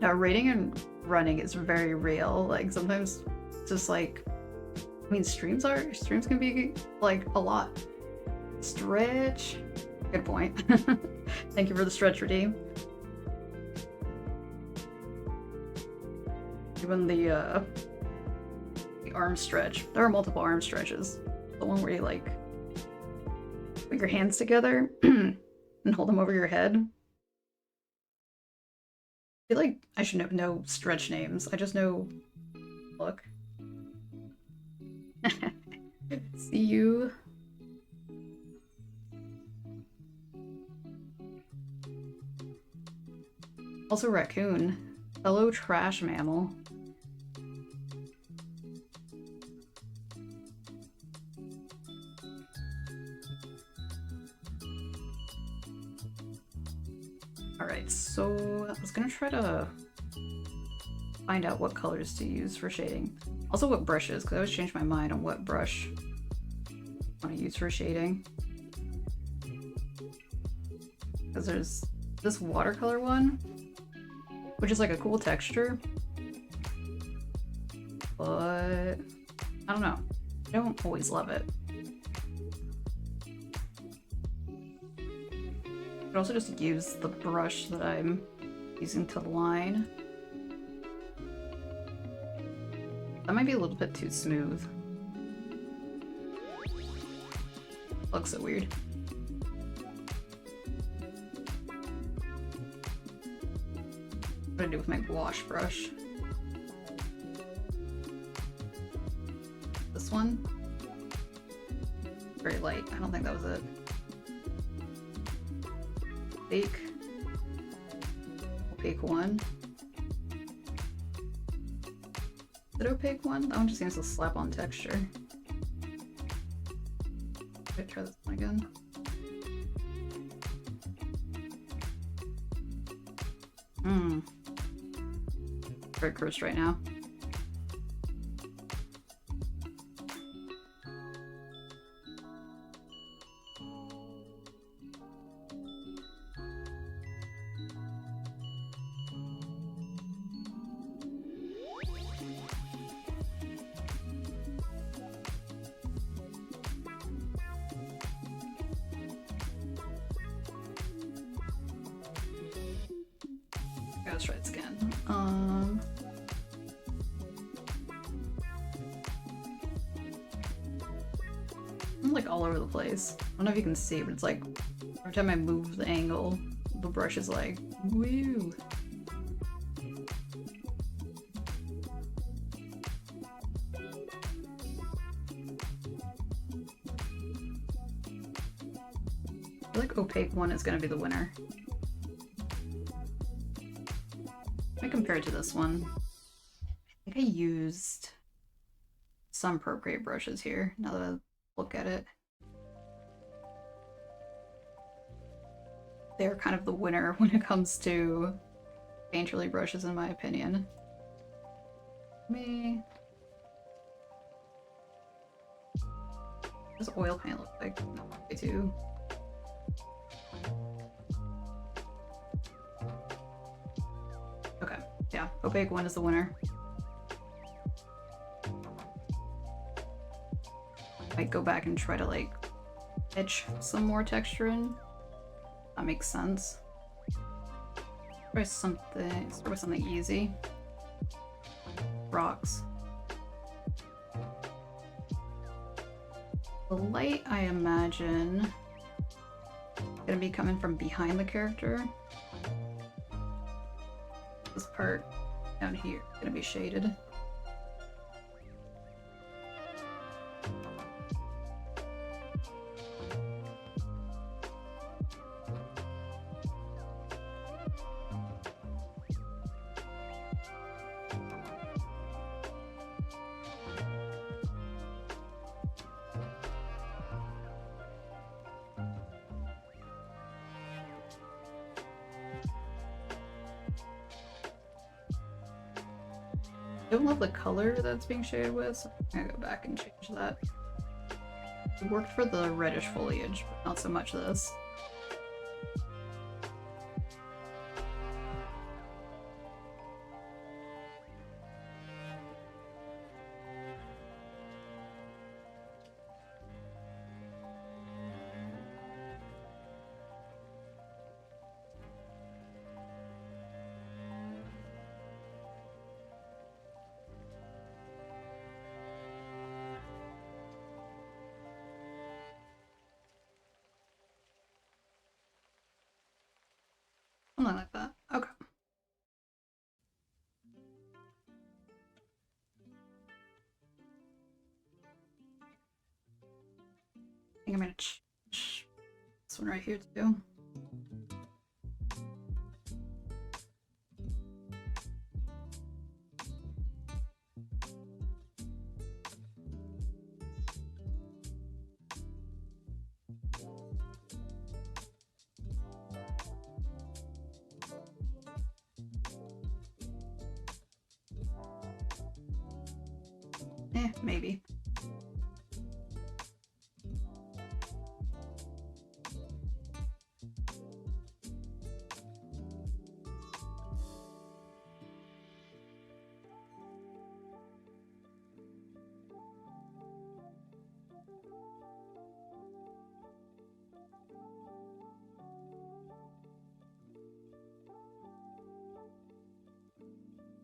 raiding and running is very real. Like, sometimes just like, I mean, streams can be like a lot. Stretch. Good point. Thank you for the stretch redeem. Even the arm stretch. There are multiple arm stretches. The one where you like put your hands together and hold them over your head. I feel like I should know stretch names. I just know. Look. See you. Also raccoon. Fellow trash mammal. Alright, so I was gonna try to find out what colors to use for shading. Also what brushes, because I always change my mind on what brush I want to use for shading. Because there's this watercolor one, which is like a cool texture, but I don't know. I don't always love it. I could also just use the brush that I'm using to line. That might be a little bit too smooth. Looks so weird. What do I do with my wash brush? This one? Very light. I don't think that was it. Opaque one. Is it opaque one? That one just seems to slap on texture. Okay, try this one again. Very cursed right now. let's try this again. I'm like all over the place. I don't know if you can see, but it's like every time I move the angle, the brush is like, woo. I feel like opaque one is gonna be the winner. I compare it to this one. I think I used some Procreate brushes here, now that I look at it. They're kind of the winner when it comes to painterly brushes, in my opinion. Me. What does oil paint look like? No, way too. Okay, yeah, opaque one is the winner. Might go back and try to like etch some more texture in. That makes sense. Try something, start with something easy. Rocks. The light, I imagine, gonna be coming from behind the character. This part down here is gonna be shaded. I don't love the color that's being shaded with, so I'm gonna go back and change that. It worked for the reddish foliage, but not so much this. Something like that. Okay. I think I'm gonna change this one right here too. Maybe.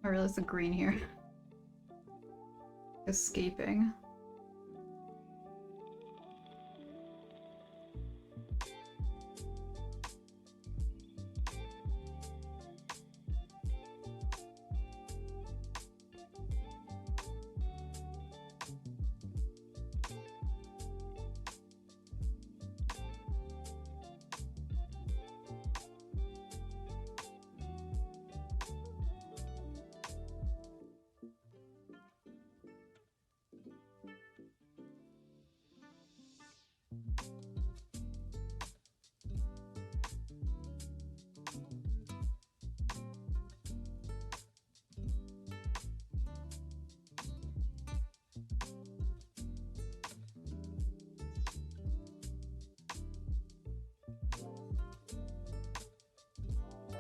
I realize the green here. Escaping.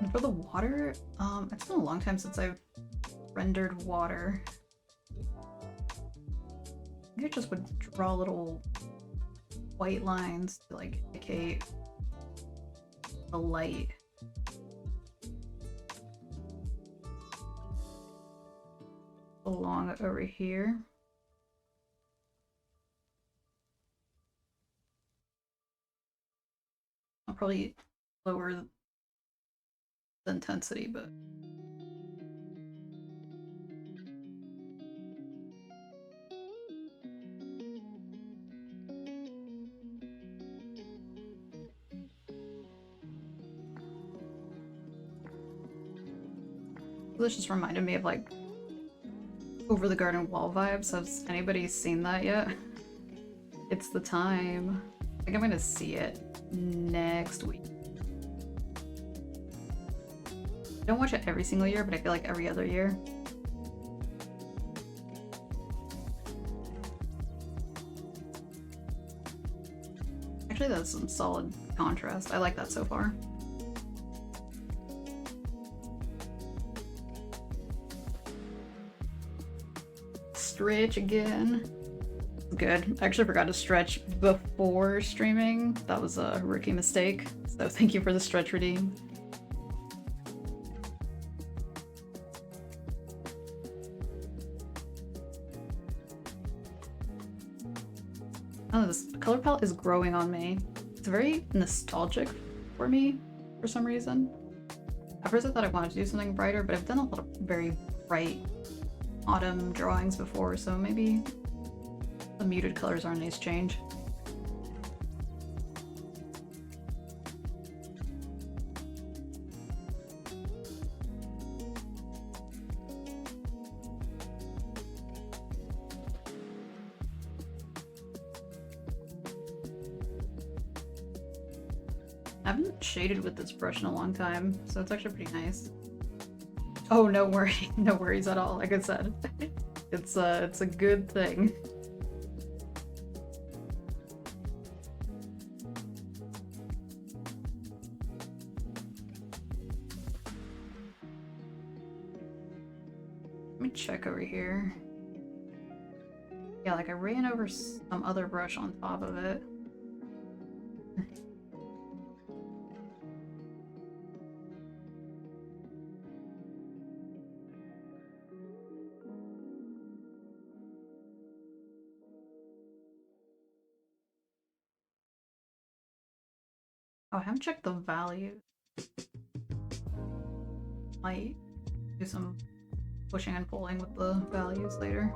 And for the water, it's been a long time since I've rendered water. I think I just would draw little white lines to like indicate the light. along over here. I'll probably lower the intensity, but this just reminded me of like Over the Garden Wall vibes. Has anybody seen that yet? It's the time. I think I'm gonna see it next week. I don't watch it every single year, but I feel like every other year. Actually, that's some solid contrast. I like that so far. Stretch again. Good. I actually forgot to stretch before streaming. That was a rookie mistake. So thank you for the stretch redeem. Oh, this color palette is growing on me. It's very nostalgic for me for some reason. At first I thought I wanted to do something brighter, but I've done a lot of very bright autumn drawings before, so maybe the muted colors are a nice change. I haven't shaded with this brush in a long time, so it's actually pretty nice. Oh, no worry, no worries at all. Like I said, it's a good thing. Let me check over here. Yeah, like I ran over some other brush on top of it. Oh, I haven't checked the value. Might do some pushing and pulling with the values later.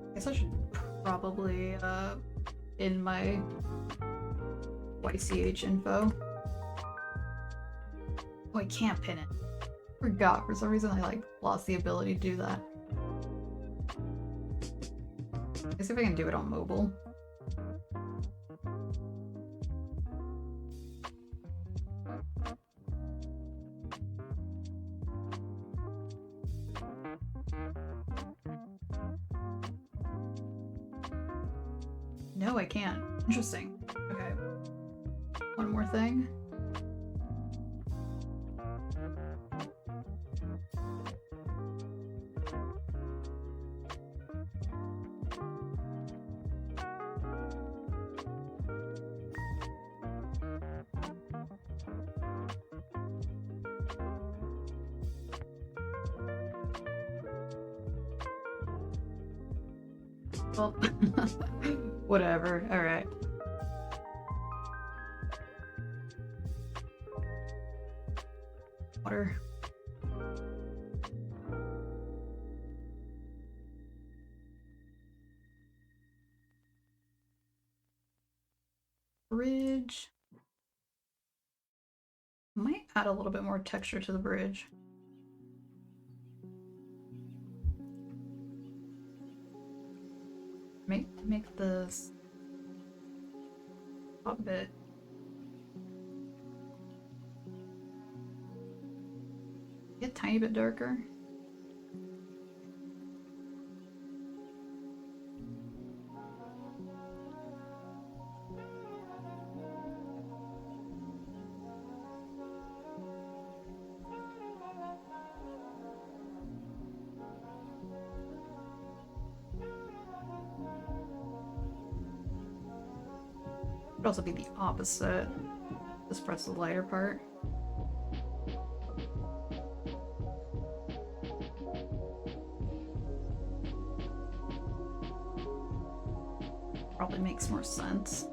I guess I should probably in my YCH info. Oh, I can't pin it. Forgot, for some reason I like lost the ability to do that. Let's see if I can do it on mobile. No, I can't. Interesting. Okay. One more thing. Well, whatever. Alright. water. Bridge. Might add a little bit more texture to the bridge. Make this top bit get a tiny bit darker. Could also be the opposite. This part's the lighter part. Probably makes more sense.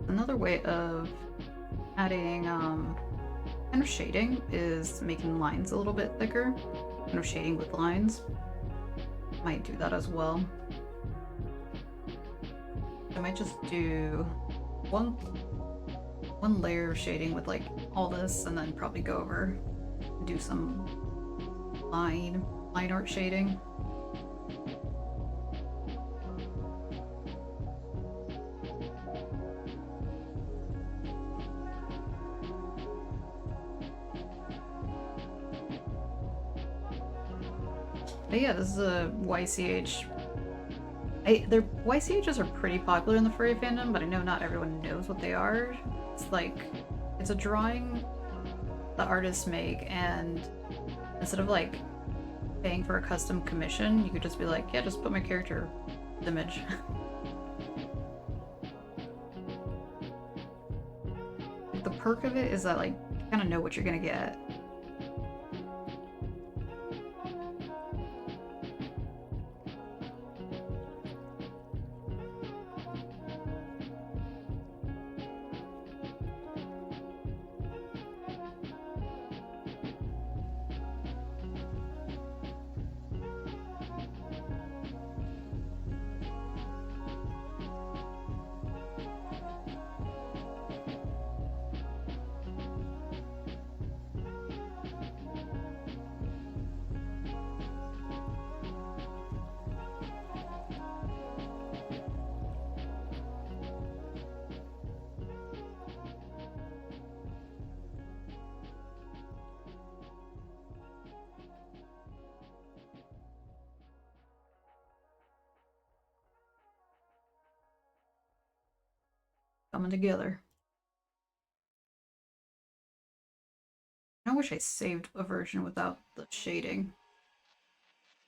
Another way of adding kind of shading is making lines a little bit thicker. Kind of shading with lines. Might do that as well. I might just do one layer of shading with like all this, and then probably go over and do some line art shading. But yeah, this is a YCH. Their YCHs are pretty popular in the furry fandom, but I know not everyone knows what they are. It's like, it's a drawing the artists make, and instead of like paying for a custom commission, you could just be like, yeah, just put my character image. The perk of it is that like, you kind of know what you're gonna get. Coming together. I wish I saved a version without the shading.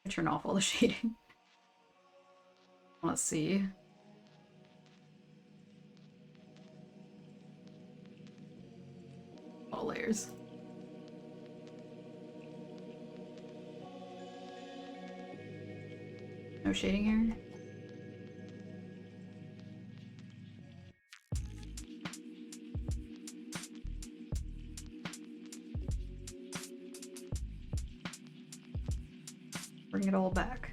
I turn off all the shading. I want to see. All layers. No shading here. Bring it all back.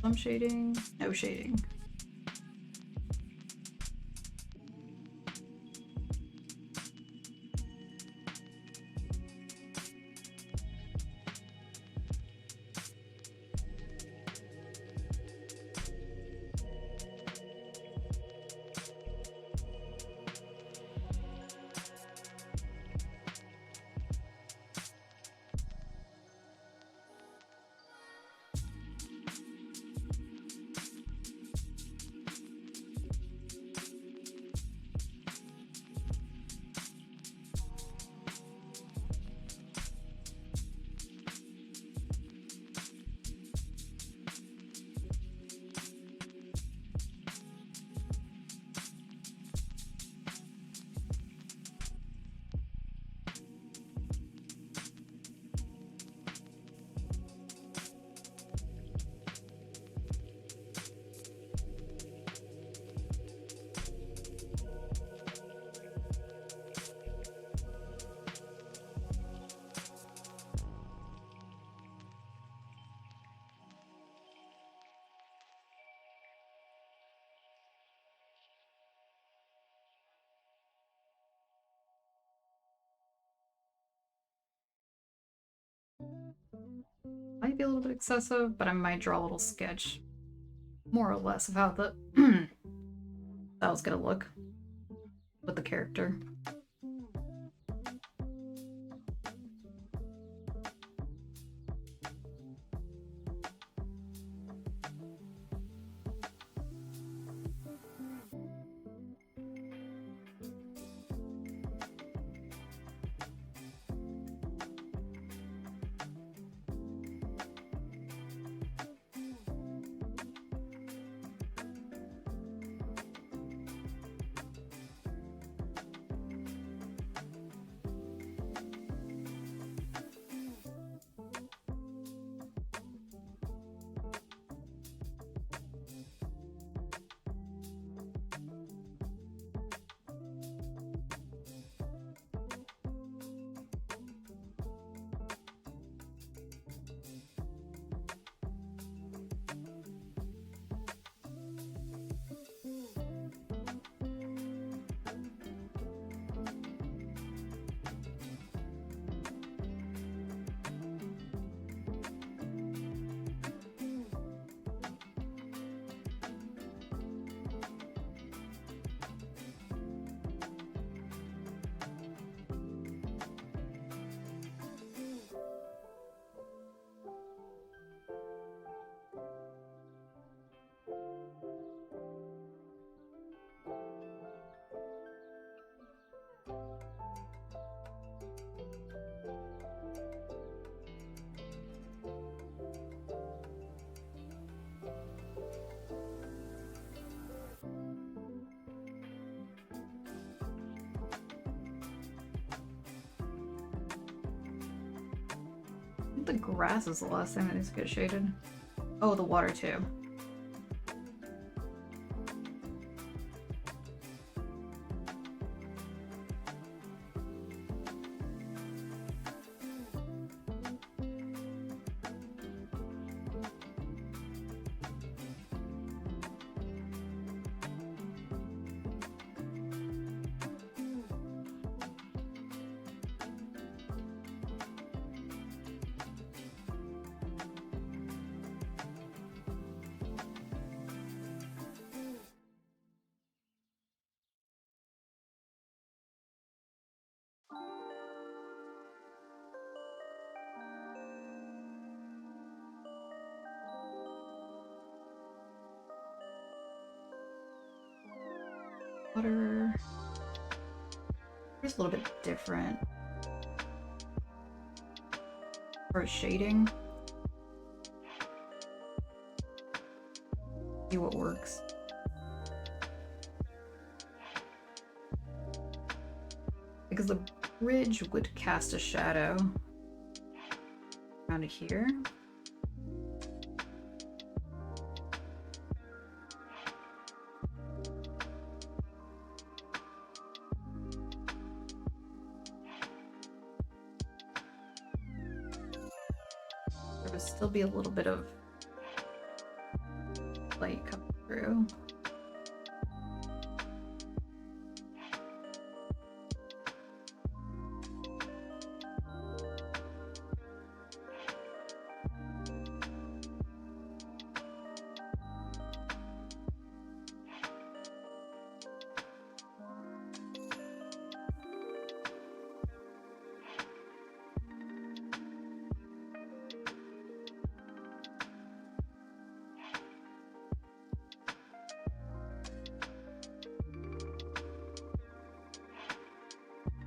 Some shading, no shading. a little bit excessive, but I might draw a little sketch, more or less, of how the that was gonna look with the character. The grass is the last thing that needs to get shaded. Oh, the water too. Water. It's a little bit different for shading. See what works. Because the bridge would cast a shadow around here. There would still be a little bit of light coming through.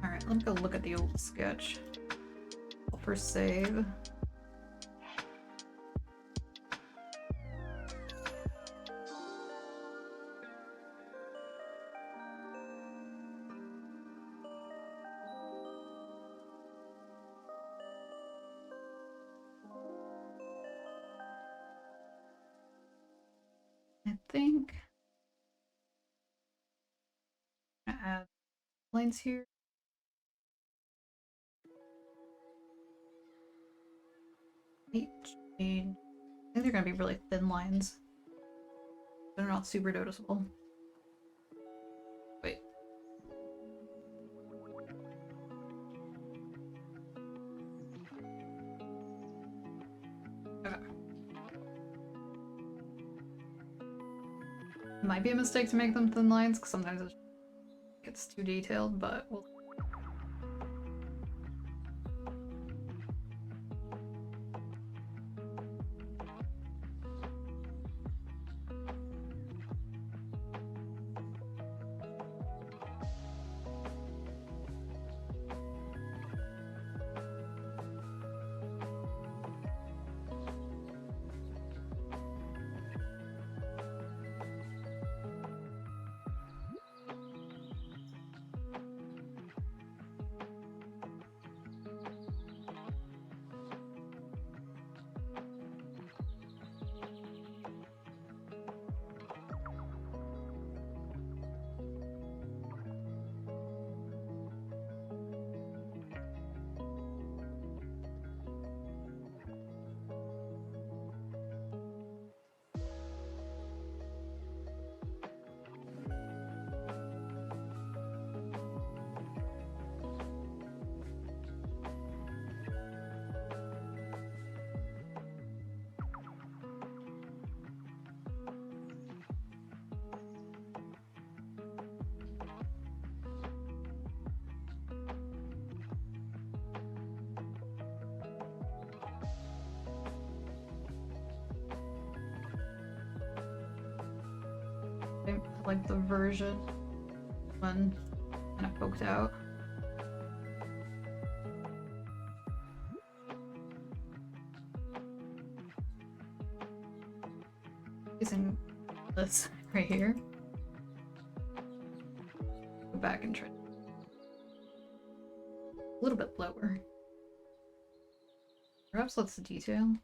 Alright, let me go look at the old sketch. I'll first save. I think I'm gonna add lines here. Shade. I think they're gonna be really thin lines. They're not super noticeable. Wait. Okay. might be a mistake to make them thin lines, because sometimes it gets too detailed, but we'll... I like the version when kind of poked out. Using this right here. Go back and try a little bit lower. Perhaps let's detail.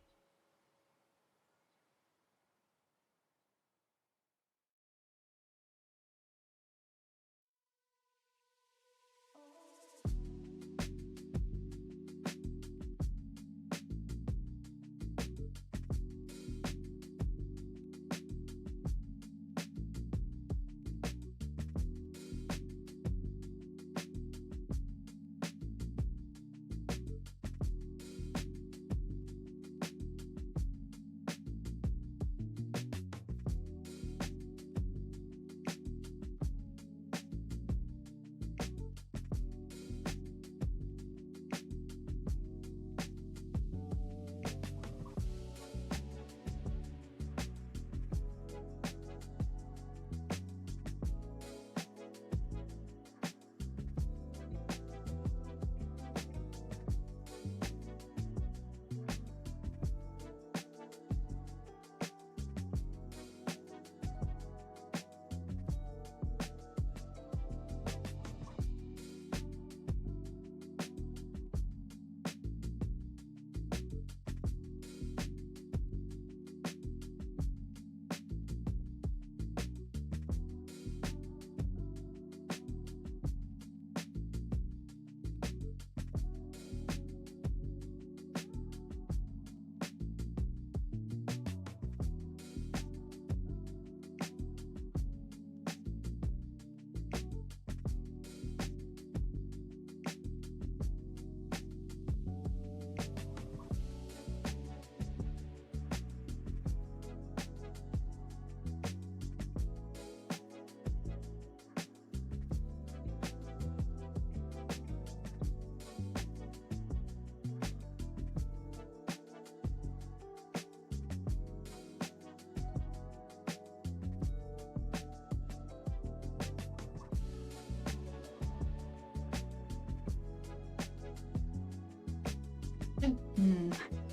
I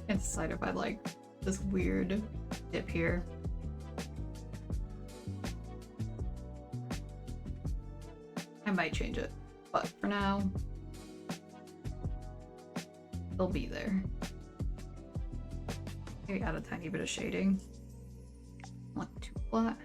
can't decide if I like this weird dip here. I might change it, but for now, they'll be there. Maybe add a tiny bit of shading. Not too flat.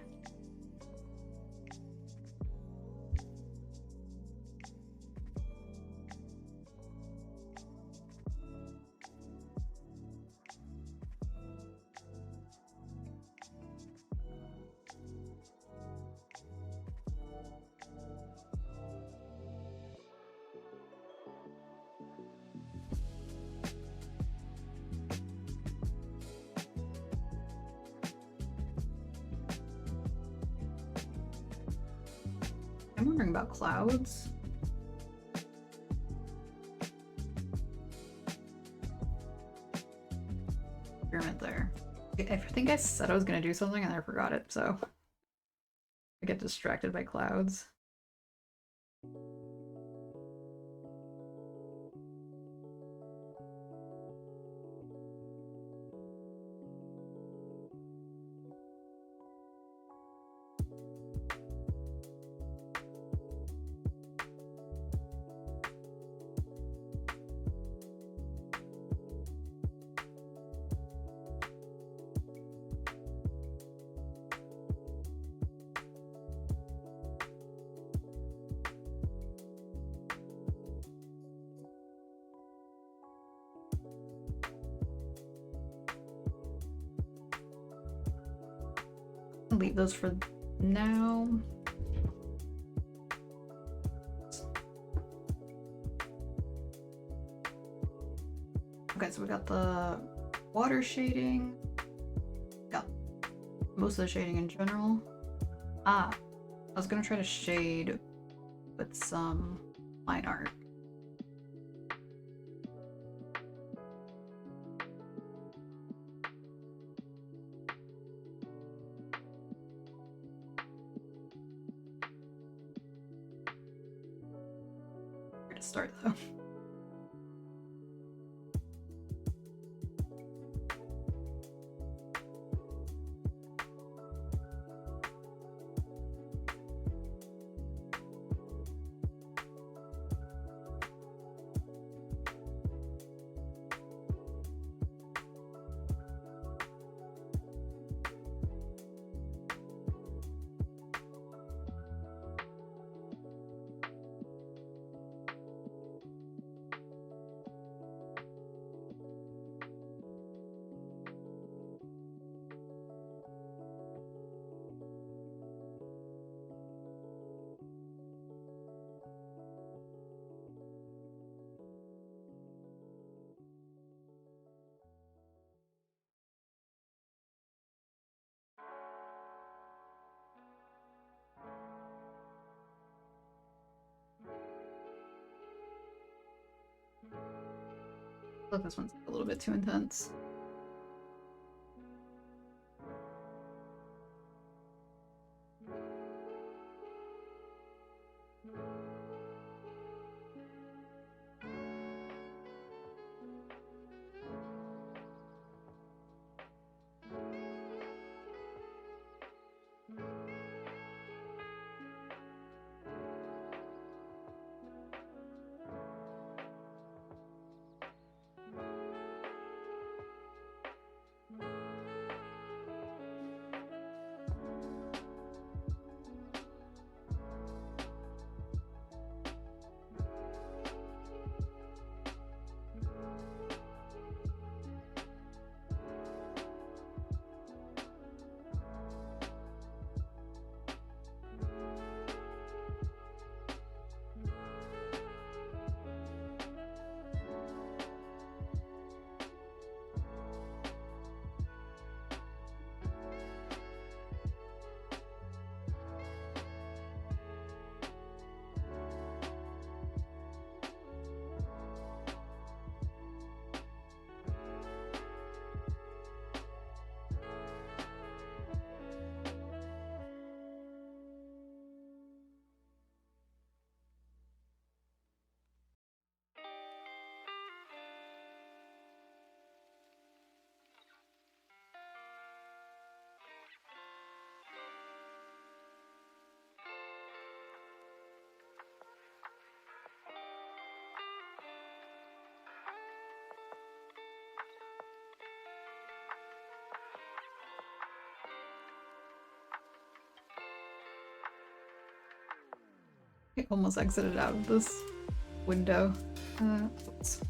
about clouds. Experiment there. I think I said I was gonna do something and I forgot it, so I get distracted by clouds. Leave those for now. Okay, so we got the water shading. Got most of the shading in general. I was gonna try to shade with some line art. Where to start though? I thought this one's a little bit too intense. I almost exited out of this window. Oops.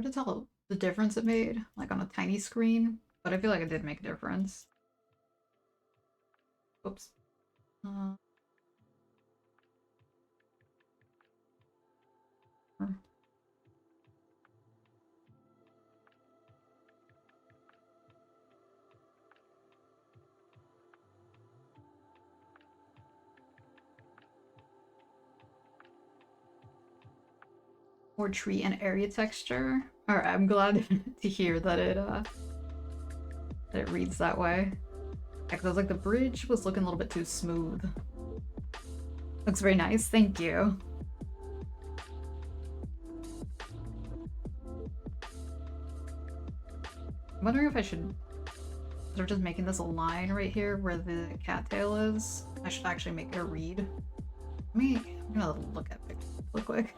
Hard to tell the difference it made, like on a tiny screen, but I feel like it did make a difference. Oops. More tree and area texture. Alright, I'm glad to hear that it reads that way. Because I was like, the bridge was looking a little bit too smooth. Looks very nice, thank you. I'm wondering if I should start just making this a line right here where the cattail is. I should actually make it a read. I'm gonna look at it real quick.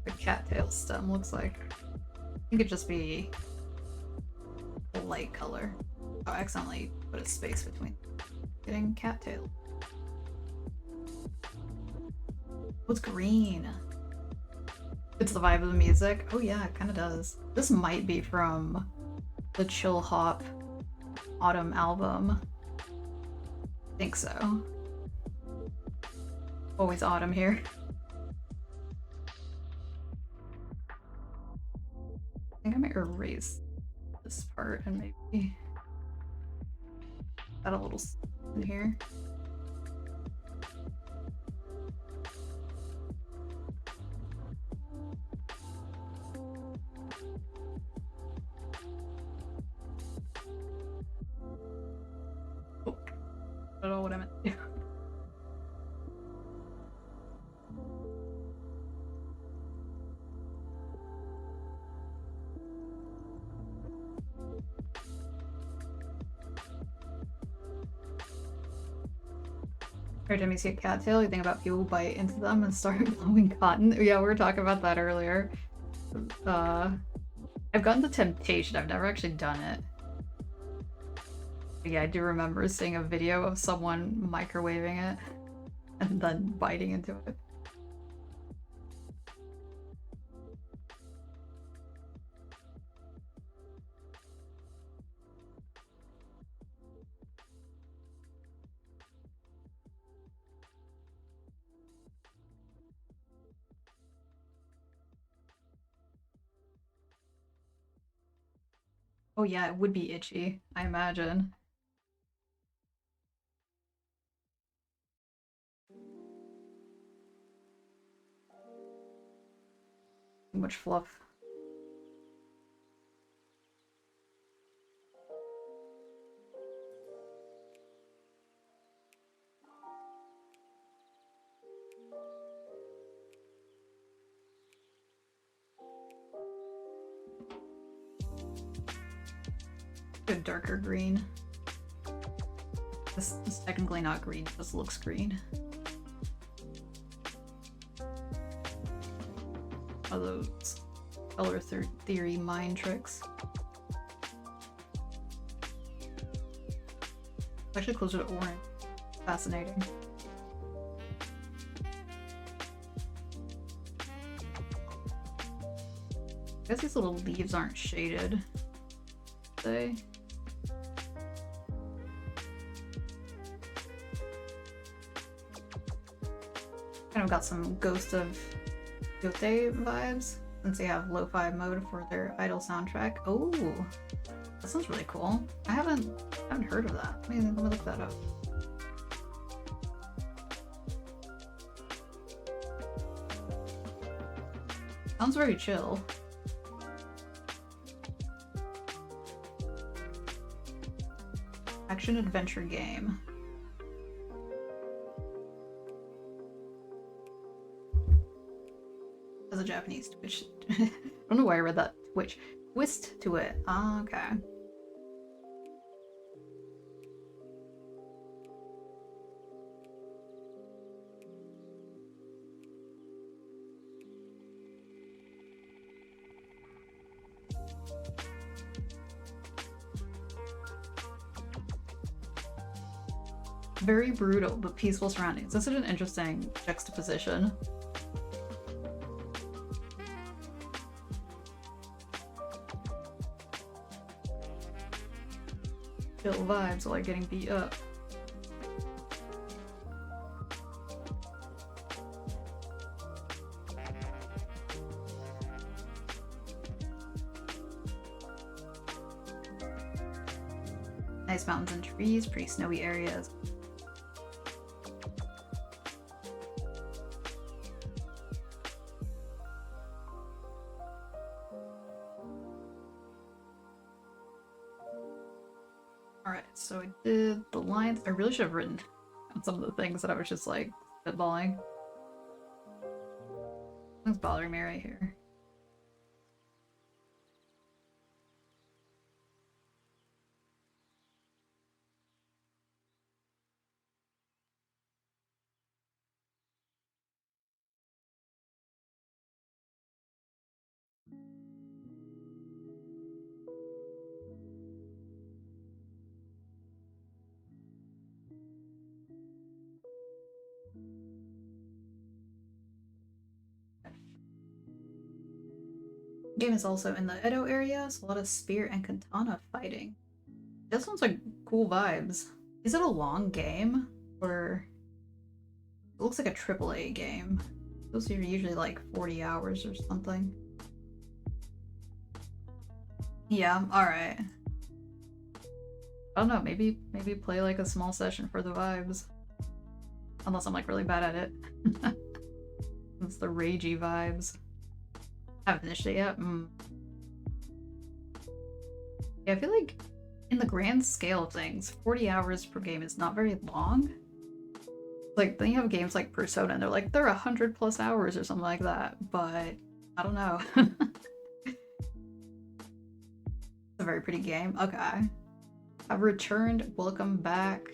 The cattail stem looks like. I think it'd just be a light color. Oh, I accidentally put a space between getting cattail. What's green? It's the vibe of the music. Oh yeah, it kind of does. This might be from the Chill Hop Autumn album. I think so. Always autumn here. I think I might erase this part and maybe add a little in here. Oh, I don't know what I meant to do. Every time you see a cattail, you think about people who bite into them and start blowing cotton. Yeah, we were talking about that earlier. I've gotten the temptation, I've never actually done it. But yeah, I do remember seeing a video of someone microwaving it and then biting into it. Oh yeah, it would be itchy, I imagine. Too much fluff. Good darker green. This is technically not green, it just looks green. All those color theory mind tricks. It's actually closer to orange. Fascinating. I guess these little leaves aren't shaded. They. Kind of got some Ghost of Yotei vibes since they have lo-fi mode for their idle soundtrack. Oh, that sounds really cool. I haven't heard of that. Let me look that up. Sounds very chill. Action adventure game. As a Japanese twitch. I don't know why I read that twitch. Twist to it. Ah, okay. Very brutal, but peaceful surroundings. That's such an interesting juxtaposition. chill vibes while getting beat up. Nice mountains and trees, pretty snowy areas. Alright, so I did the lines. I really should have written on some of the things that I was just like spitballing. Something's bothering me right here. Game is also in the Edo area, so a lot of spear and katana fighting. That sounds like cool vibes. Is it a long game? Or it looks like a AAA game. Those are usually like 40 hours or something. Yeah, alright. I don't know, maybe play like a small session for the vibes. Unless I'm like really bad at it. It's the ragey vibes. Haven't finished it yet. Yeah, I feel like in the grand scale of things, 40 hours per game is not very long. Like, then you have games like Persona and they're 100 plus hours or something like that, but I don't know. It's a very pretty game. Okay. I've returned. Welcome back.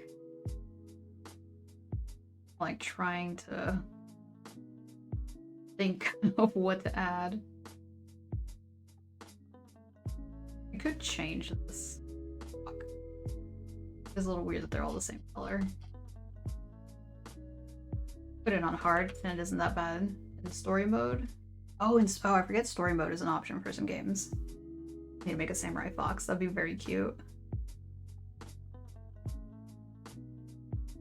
Like, trying to think of what to add. I could change this. Fuck. It's a little weird that they're all the same color. Put it on hard, and it isn't that bad. In story mode. Oh, I forget story mode is an option for some games. Need to make a samurai fox. That'd be very cute.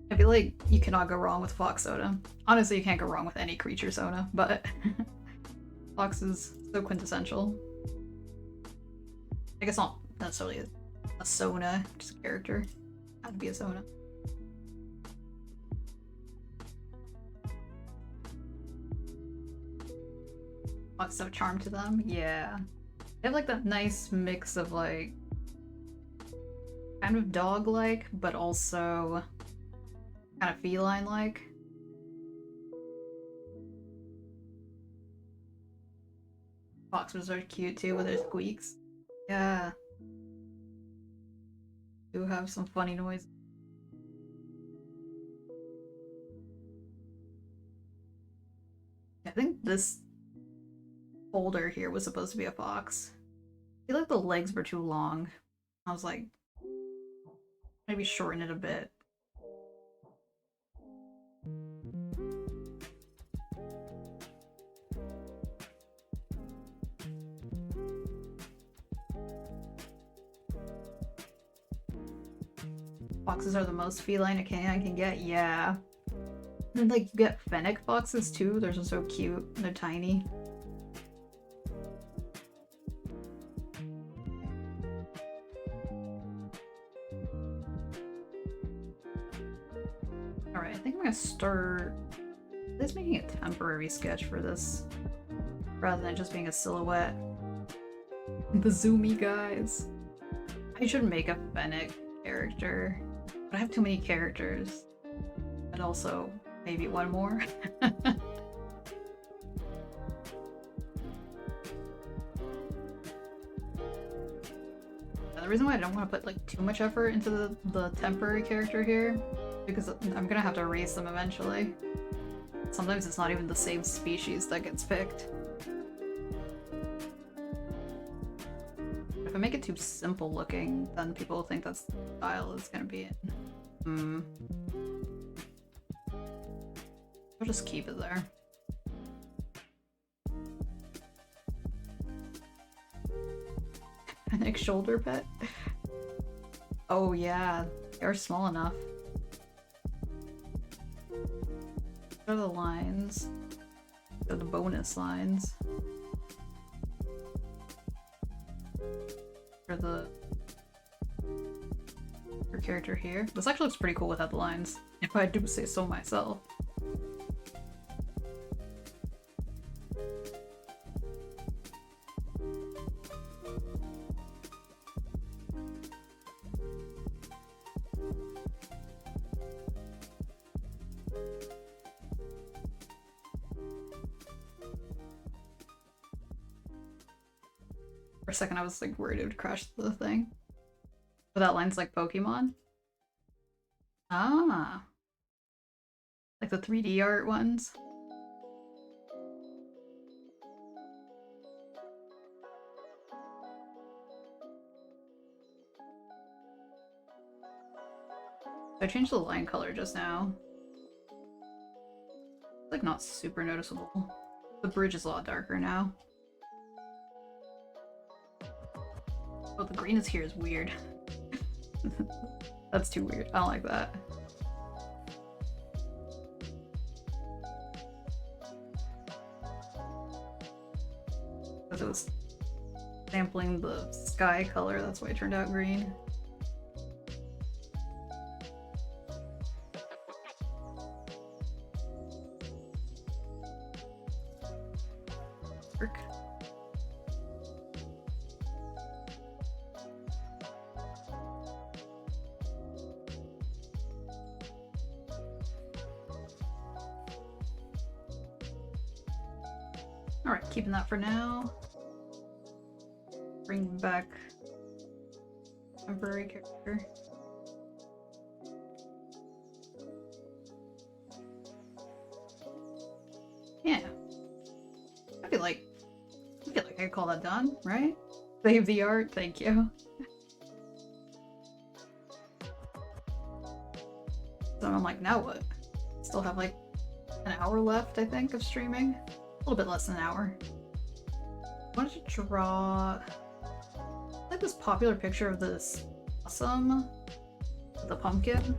I feel like you cannot go wrong with Fox Soda. Honestly, you can't go wrong with any creature Sona, but Fox is so quintessential. I guess not necessarily a Sona, just a character. Had to be a Sona. Fox have charm to them, yeah. They have like that nice mix of like kind of dog-like, but also kind of feline-like. Foxes are cute too with their squeaks. Yeah. Do have some funny noise. I think this folder here was supposed to be a fox. I feel like the legs were too long. I was like, maybe shorten it a bit. Foxes are the most feline a canine can get, yeah. And like you get fennec foxes too, they're so cute. They're tiny. Alright, I think I'm gonna start at least making a temporary sketch for this rather than just being a silhouette. The zoomy guys. I should make a fennec character. But I have too many characters. And also, maybe one more. The reason why I don't want to put like too much effort into the temporary character here, because I'm gonna have to erase them eventually. Sometimes it's not even the same species that gets picked. If I make it too simple looking, then people will think that's the style is gonna be in. I'll just keep it there. Fennec shoulder pet. Oh yeah, they're small enough. What are the lines? They're the bonus lines. For the your character here. This actually looks pretty cool without the lines, if I do say so myself. For a second I was like worried it would crash the thing. But that line's like Pokemon? Ah. Like the 3D art ones? I changed the line color just now. It's like not super noticeable. The bridge is a lot darker now. Oh, the green is here is weird. That's too weird. I don't like that. Because it was sampling the sky color, that's why it turned out green. Work. Alright, keeping that for now. Bring back temporary character. Yeah. I feel like I could call that done, right? Save the art, thank you. So I'm like, now what? Still have like an hour left, I think, of streaming. A little bit less than an hour. I wanted to draw like this popular picture of this possum, the pumpkin.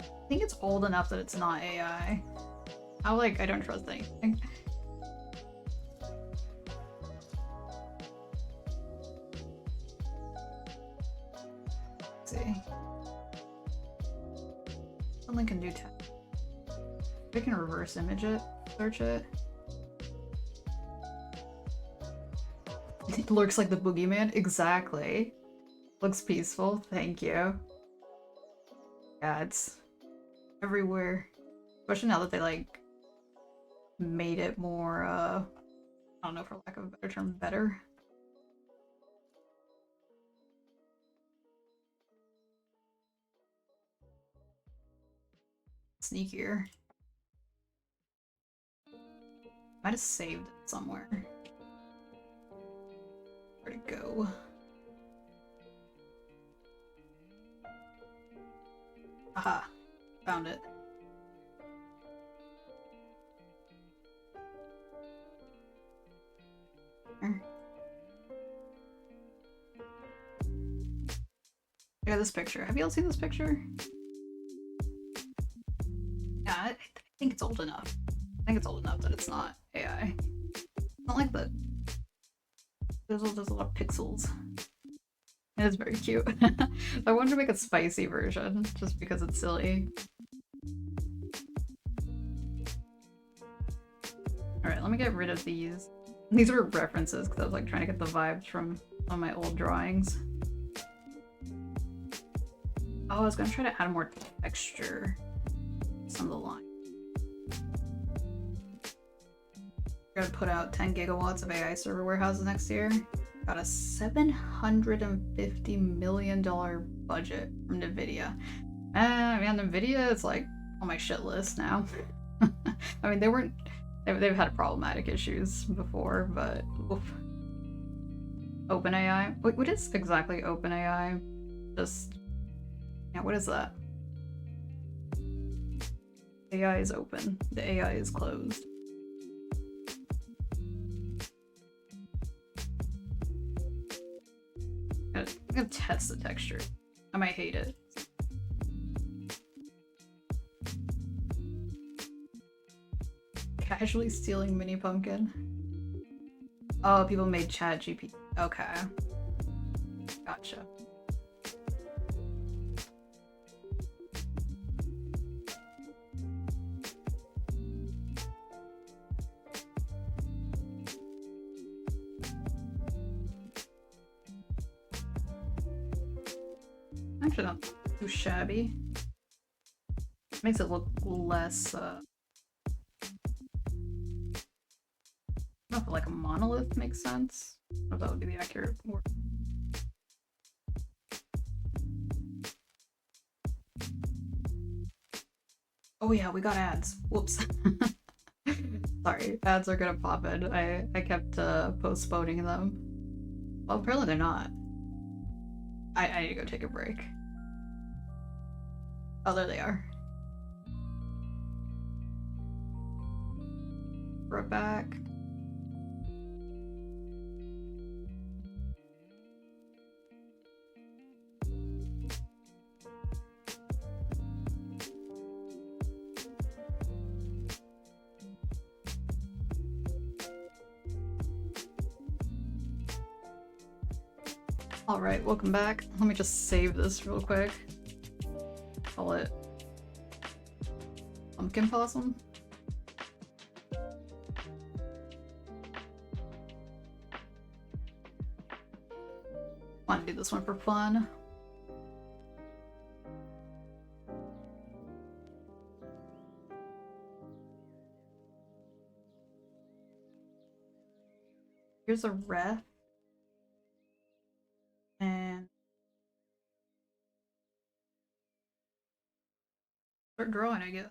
I think it's old enough that it's not AI. I don't trust anything. Let's see. Something can do text. I can reverse image it, search it. It looks like the boogeyman. Exactly. Looks peaceful. Thank you. Yeah, it's everywhere. Especially now that they like made it more I don't know, for lack of a better term, better. Sneakier. Might have saved it somewhere. Where'd it go? Aha. Found it. There. I got this picture. Have you all seen this picture? Yeah, I think it's old enough. I think it's old enough that it's not AI. It's not like the... There's a lot of pixels. It is very cute. I wanted to make a spicy version, just because it's silly. Alright, let me get rid of these. These were references, because I was like trying to get the vibes from some of my old drawings. Oh, I was gonna try to add more texture to some of the lines. We're gonna put out 10 gigawatts of AI server warehouses next year. Got a $750 million budget from NVIDIA. Man, NVIDIA is like on my shit list now. I mean, they've had problematic issues before, but oof. OpenAI? Wait, what is exactly OpenAI? Just, yeah, what is that? AI is open. The AI is closed. I'm gonna test the texture. I might hate it. Casually stealing Mini Pumpkin. Oh, people made ChatGPT. Okay. Gotcha. Actually not too shabby. Makes it look less, I don't know if like a monolith makes sense. I don't know if that would be the accurate word. Oh yeah, we got ads. Whoops. Sorry, ads are gonna pop in. I kept postponing them. Well, apparently they're not. I need to go take a break. Oh, there they are. We're back. Alright, welcome back. Let me just save this real quick. Call it Pumpkin Possum. Want to do this one for fun. Here's a ref. And start drawing, I guess.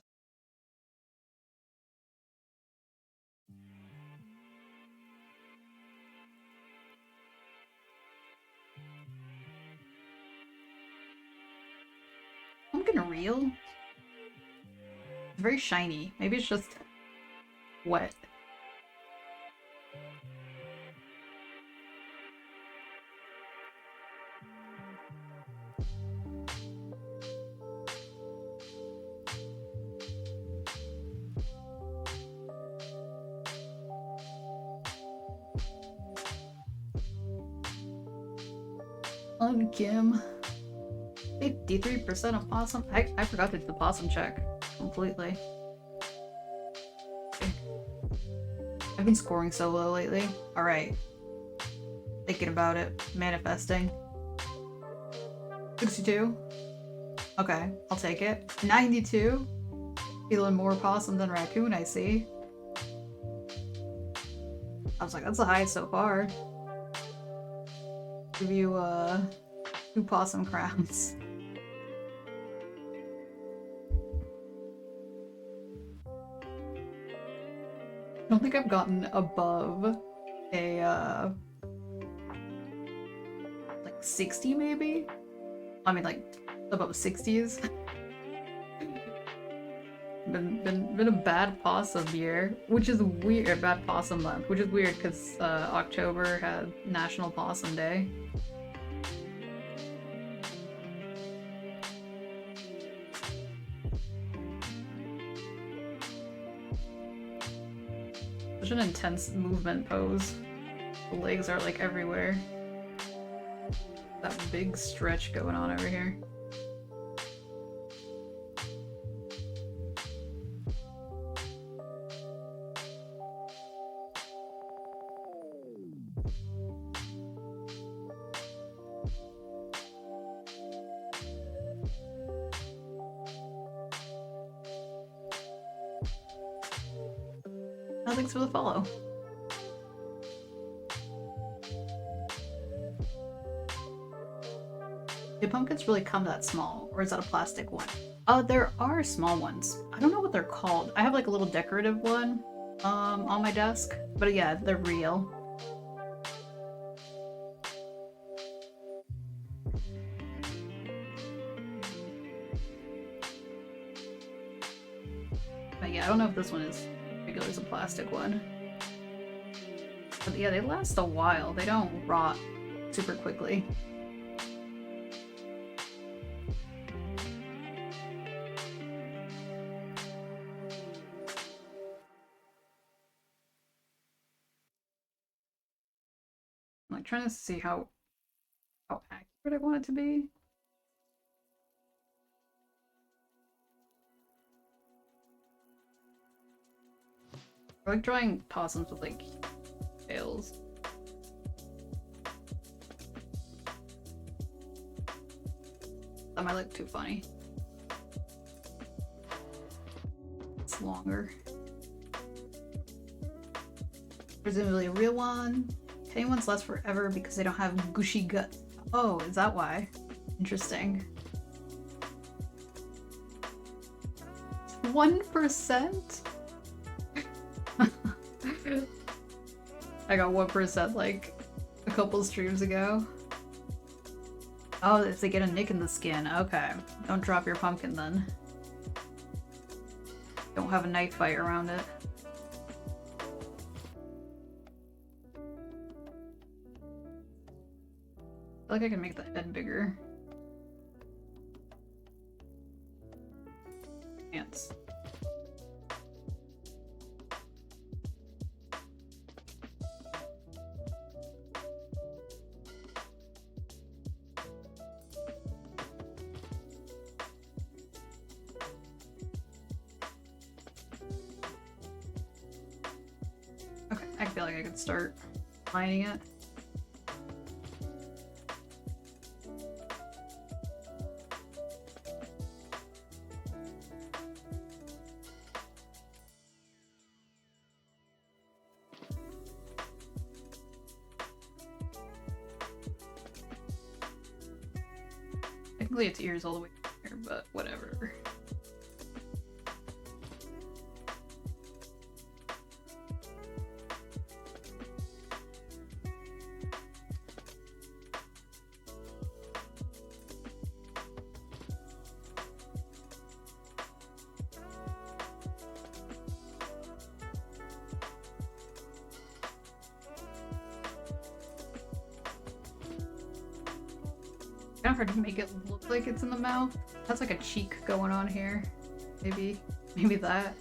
Pumpkin real? It's very shiny. Maybe it's just wet. Kim. 53% of possum. I forgot to do the possum check completely. Okay. I've been scoring so low lately. Alright. Thinking about it. Manifesting. 62? Okay, I'll take it. 92? Feeling more possum than raccoon, I see. I was like, that's the highest so far. Give you, 2 possum crowns. I don't think I've gotten above a, like 60 maybe? I mean, like, above 60s. been a bad possum year, which is weird. Bad possum month, which is weird because October had National Possum Day. Such an intense movement pose. The legs are like everywhere. That big stretch going on over here. Thanks for the follow. Do pumpkins really come that small, or is that a plastic one? There are small ones. I don't know what they're called. I have like a little decorative one on my desk, but yeah, they're real. But yeah, I don't know if this one is regular as a plastic one. But yeah, they last a while. They don't rot super quickly. I'm like trying to see how accurate I want it to be. I like drawing possums with like tails. That might look too funny. It's longer. Presumably a real one. Tiny ones last forever because they don't have gushy guts. Oh, is that why? Interesting. 1%? I got 1% like a couple streams ago. Oh, if they get a nick in the skin. Okay. Don't drop your pumpkin then. Don't have a knife fight around it. I feel like I can make the head bigger. Ants. Okay, I feel like I could start lining it. Technically its ears all the way here, but whatever. Kind of hard to make it look like it's in the mouth. That's like a cheek going on here. Maybe that.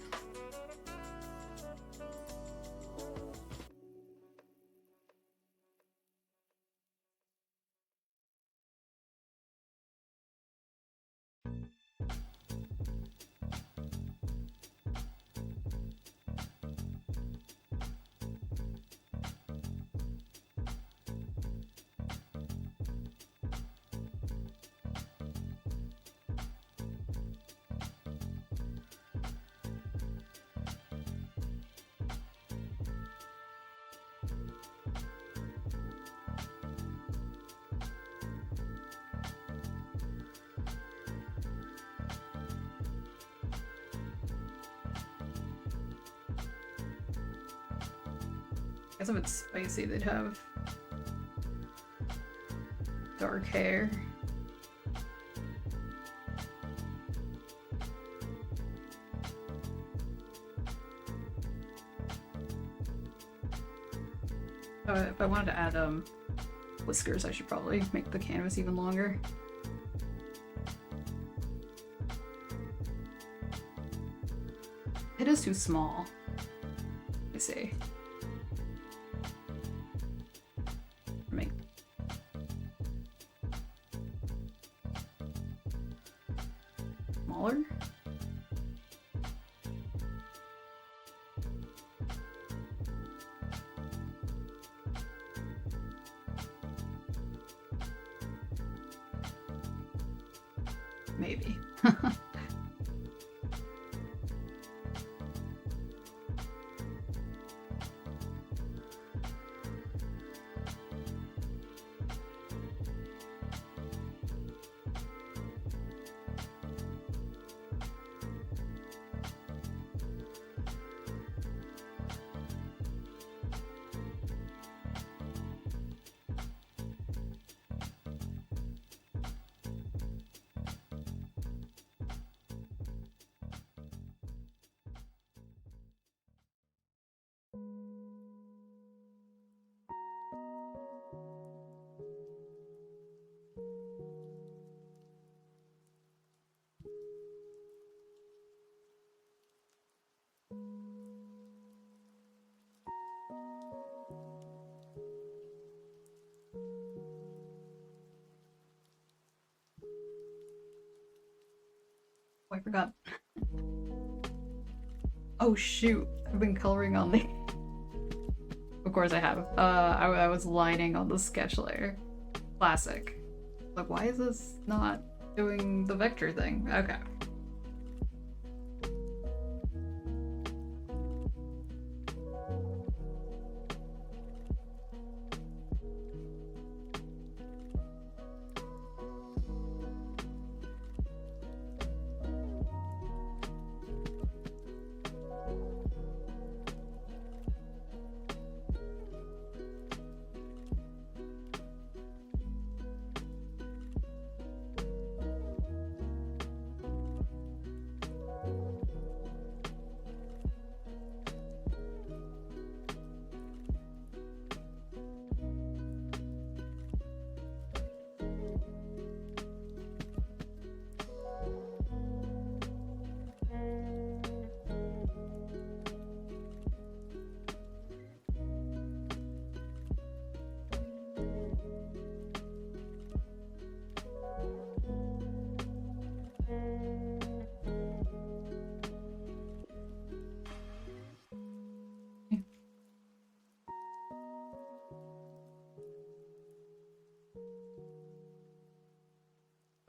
I guess if it's spicy, they'd have dark hair. If I wanted to add whiskers, I should probably make the canvas even longer. It is too small. I see. Make smaller. Maybe. I forgot. Oh shoot, I've been coloring on the... Of course I have. I was lining on the sketch layer. Classic. Like, why is this not doing the vector thing? Okay.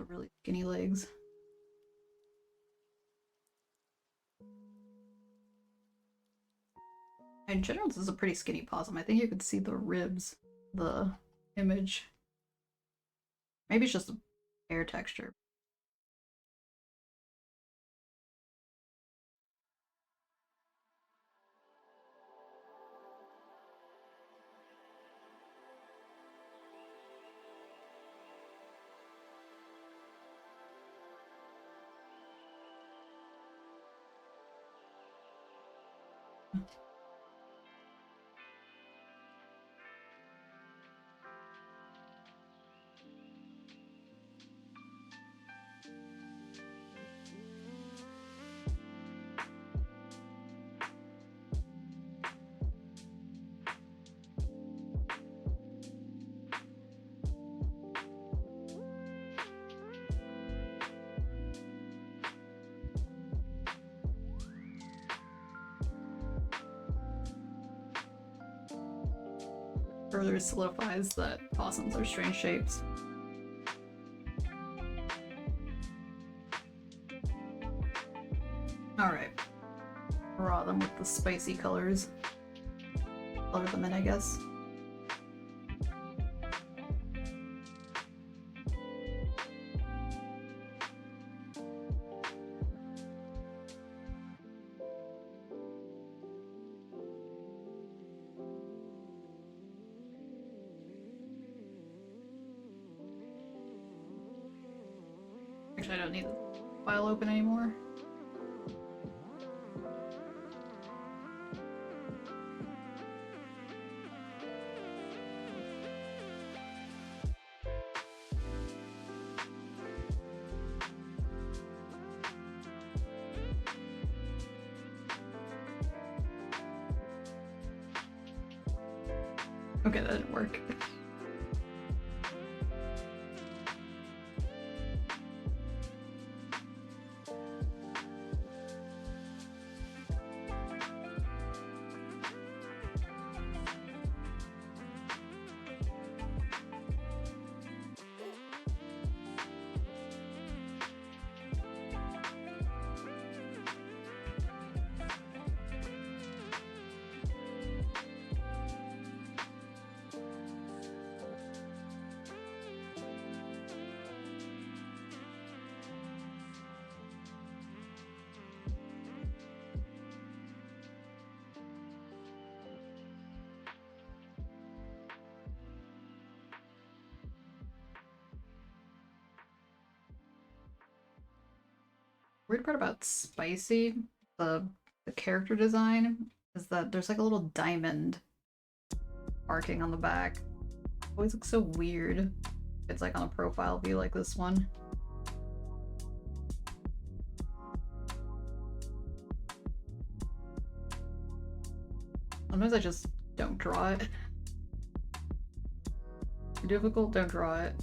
Really skinny legs. In general, this is a pretty skinny possum. I think you could see the ribs, the image. Maybe it's just the hair texture. Further solidifies that possums are strange shapes. Alright. Raw them with the spicy colors. Color them in, I guess. Actually, I don't need the file open anymore. Okay, that didn't work. Weird part about Spicy, the character design, is that there's like a little diamond arcing on the back. It always looks so weird. It's like on a profile view like this one. Sometimes I just don't draw it. Too difficult, don't draw it.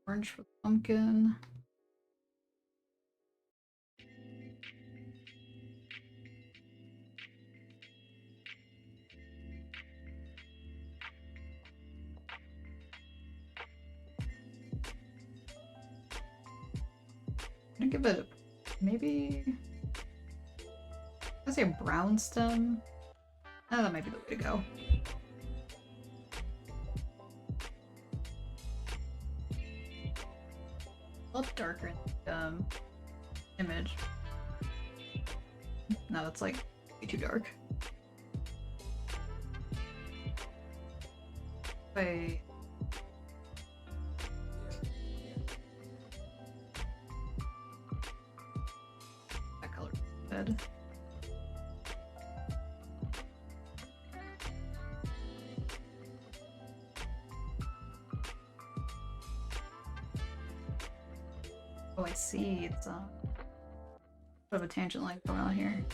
Orange for the pumpkin. I'm gonna give it maybe, let's say a brown stem. Oh, that might be the way to go. A little darker image. No, it's like way too dark. Wait. That color red. Oh, I see. It's a bit of a tangent line going on here.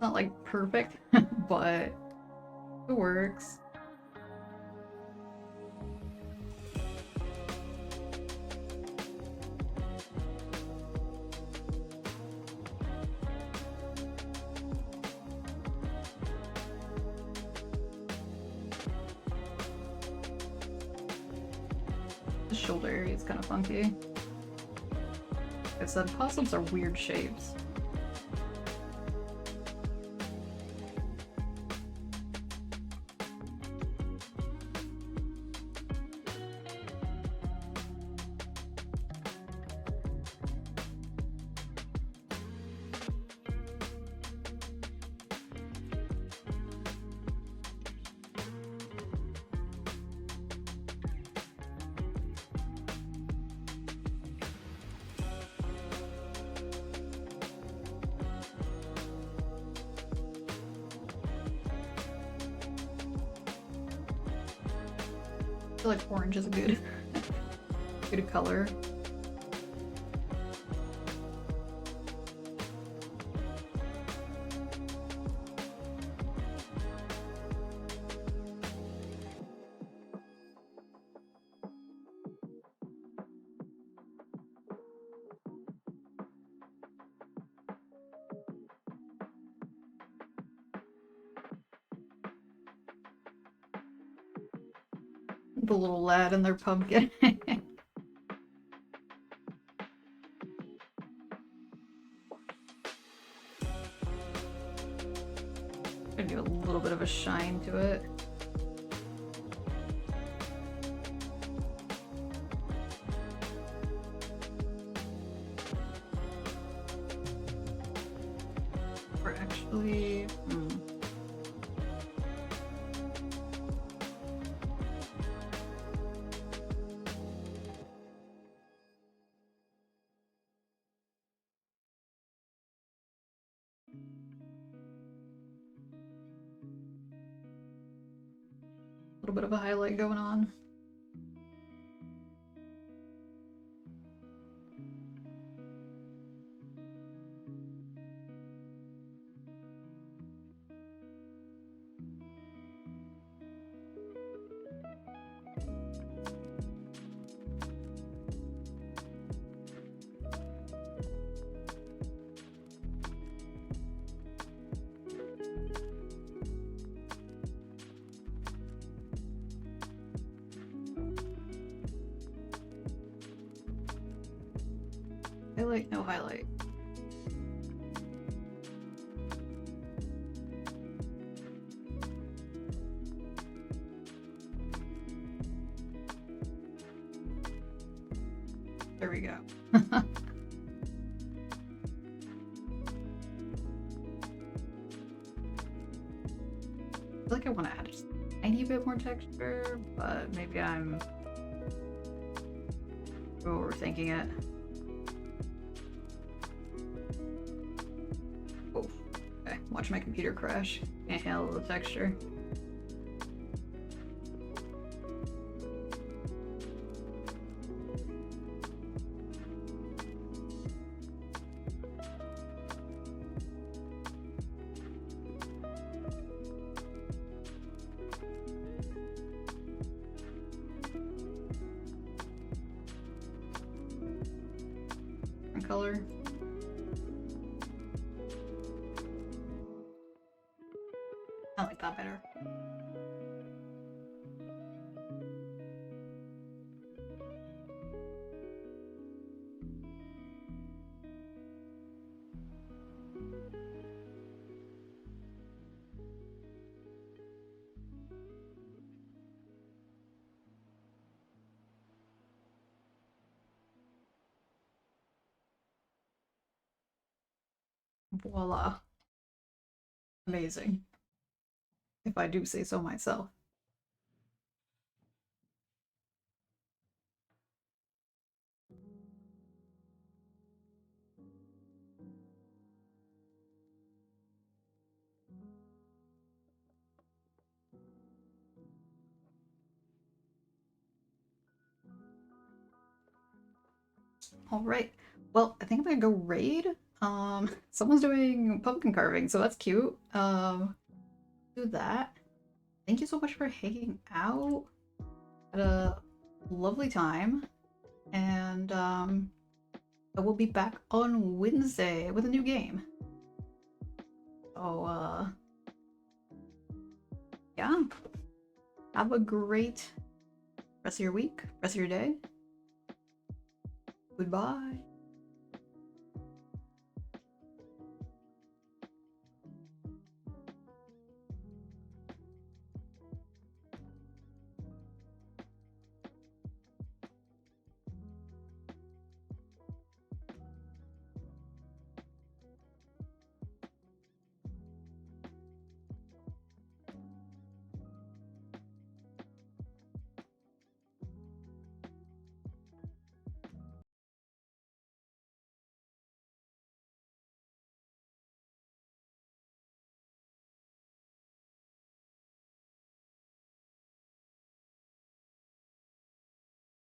Not like perfect, but it works. The shoulder area is kind of funky. Like I said, possums are weird shapes. feel like orange is a good, good color. The little lad and their pumpkin. Gonna do a little bit of a shine to it. Or actually, a little bit of a highlight going on. Highlight, no highlight. There we go. I feel like I want to add just a tiny bit more texture, but maybe I'm overthinking it. Oh, okay. Watch my computer crash. Can't handle the texture. Color. I like that better. Voila. Amazing. If I do say so myself. All right. Well, I think I'm gonna go raid. Someone's doing pumpkin carving, so that's cute. Do that. Thank you so much for hanging out. Had a lovely time. And I will be back on Wednesday with a new game. So yeah. Have a great rest of your week, rest of your day. Goodbye.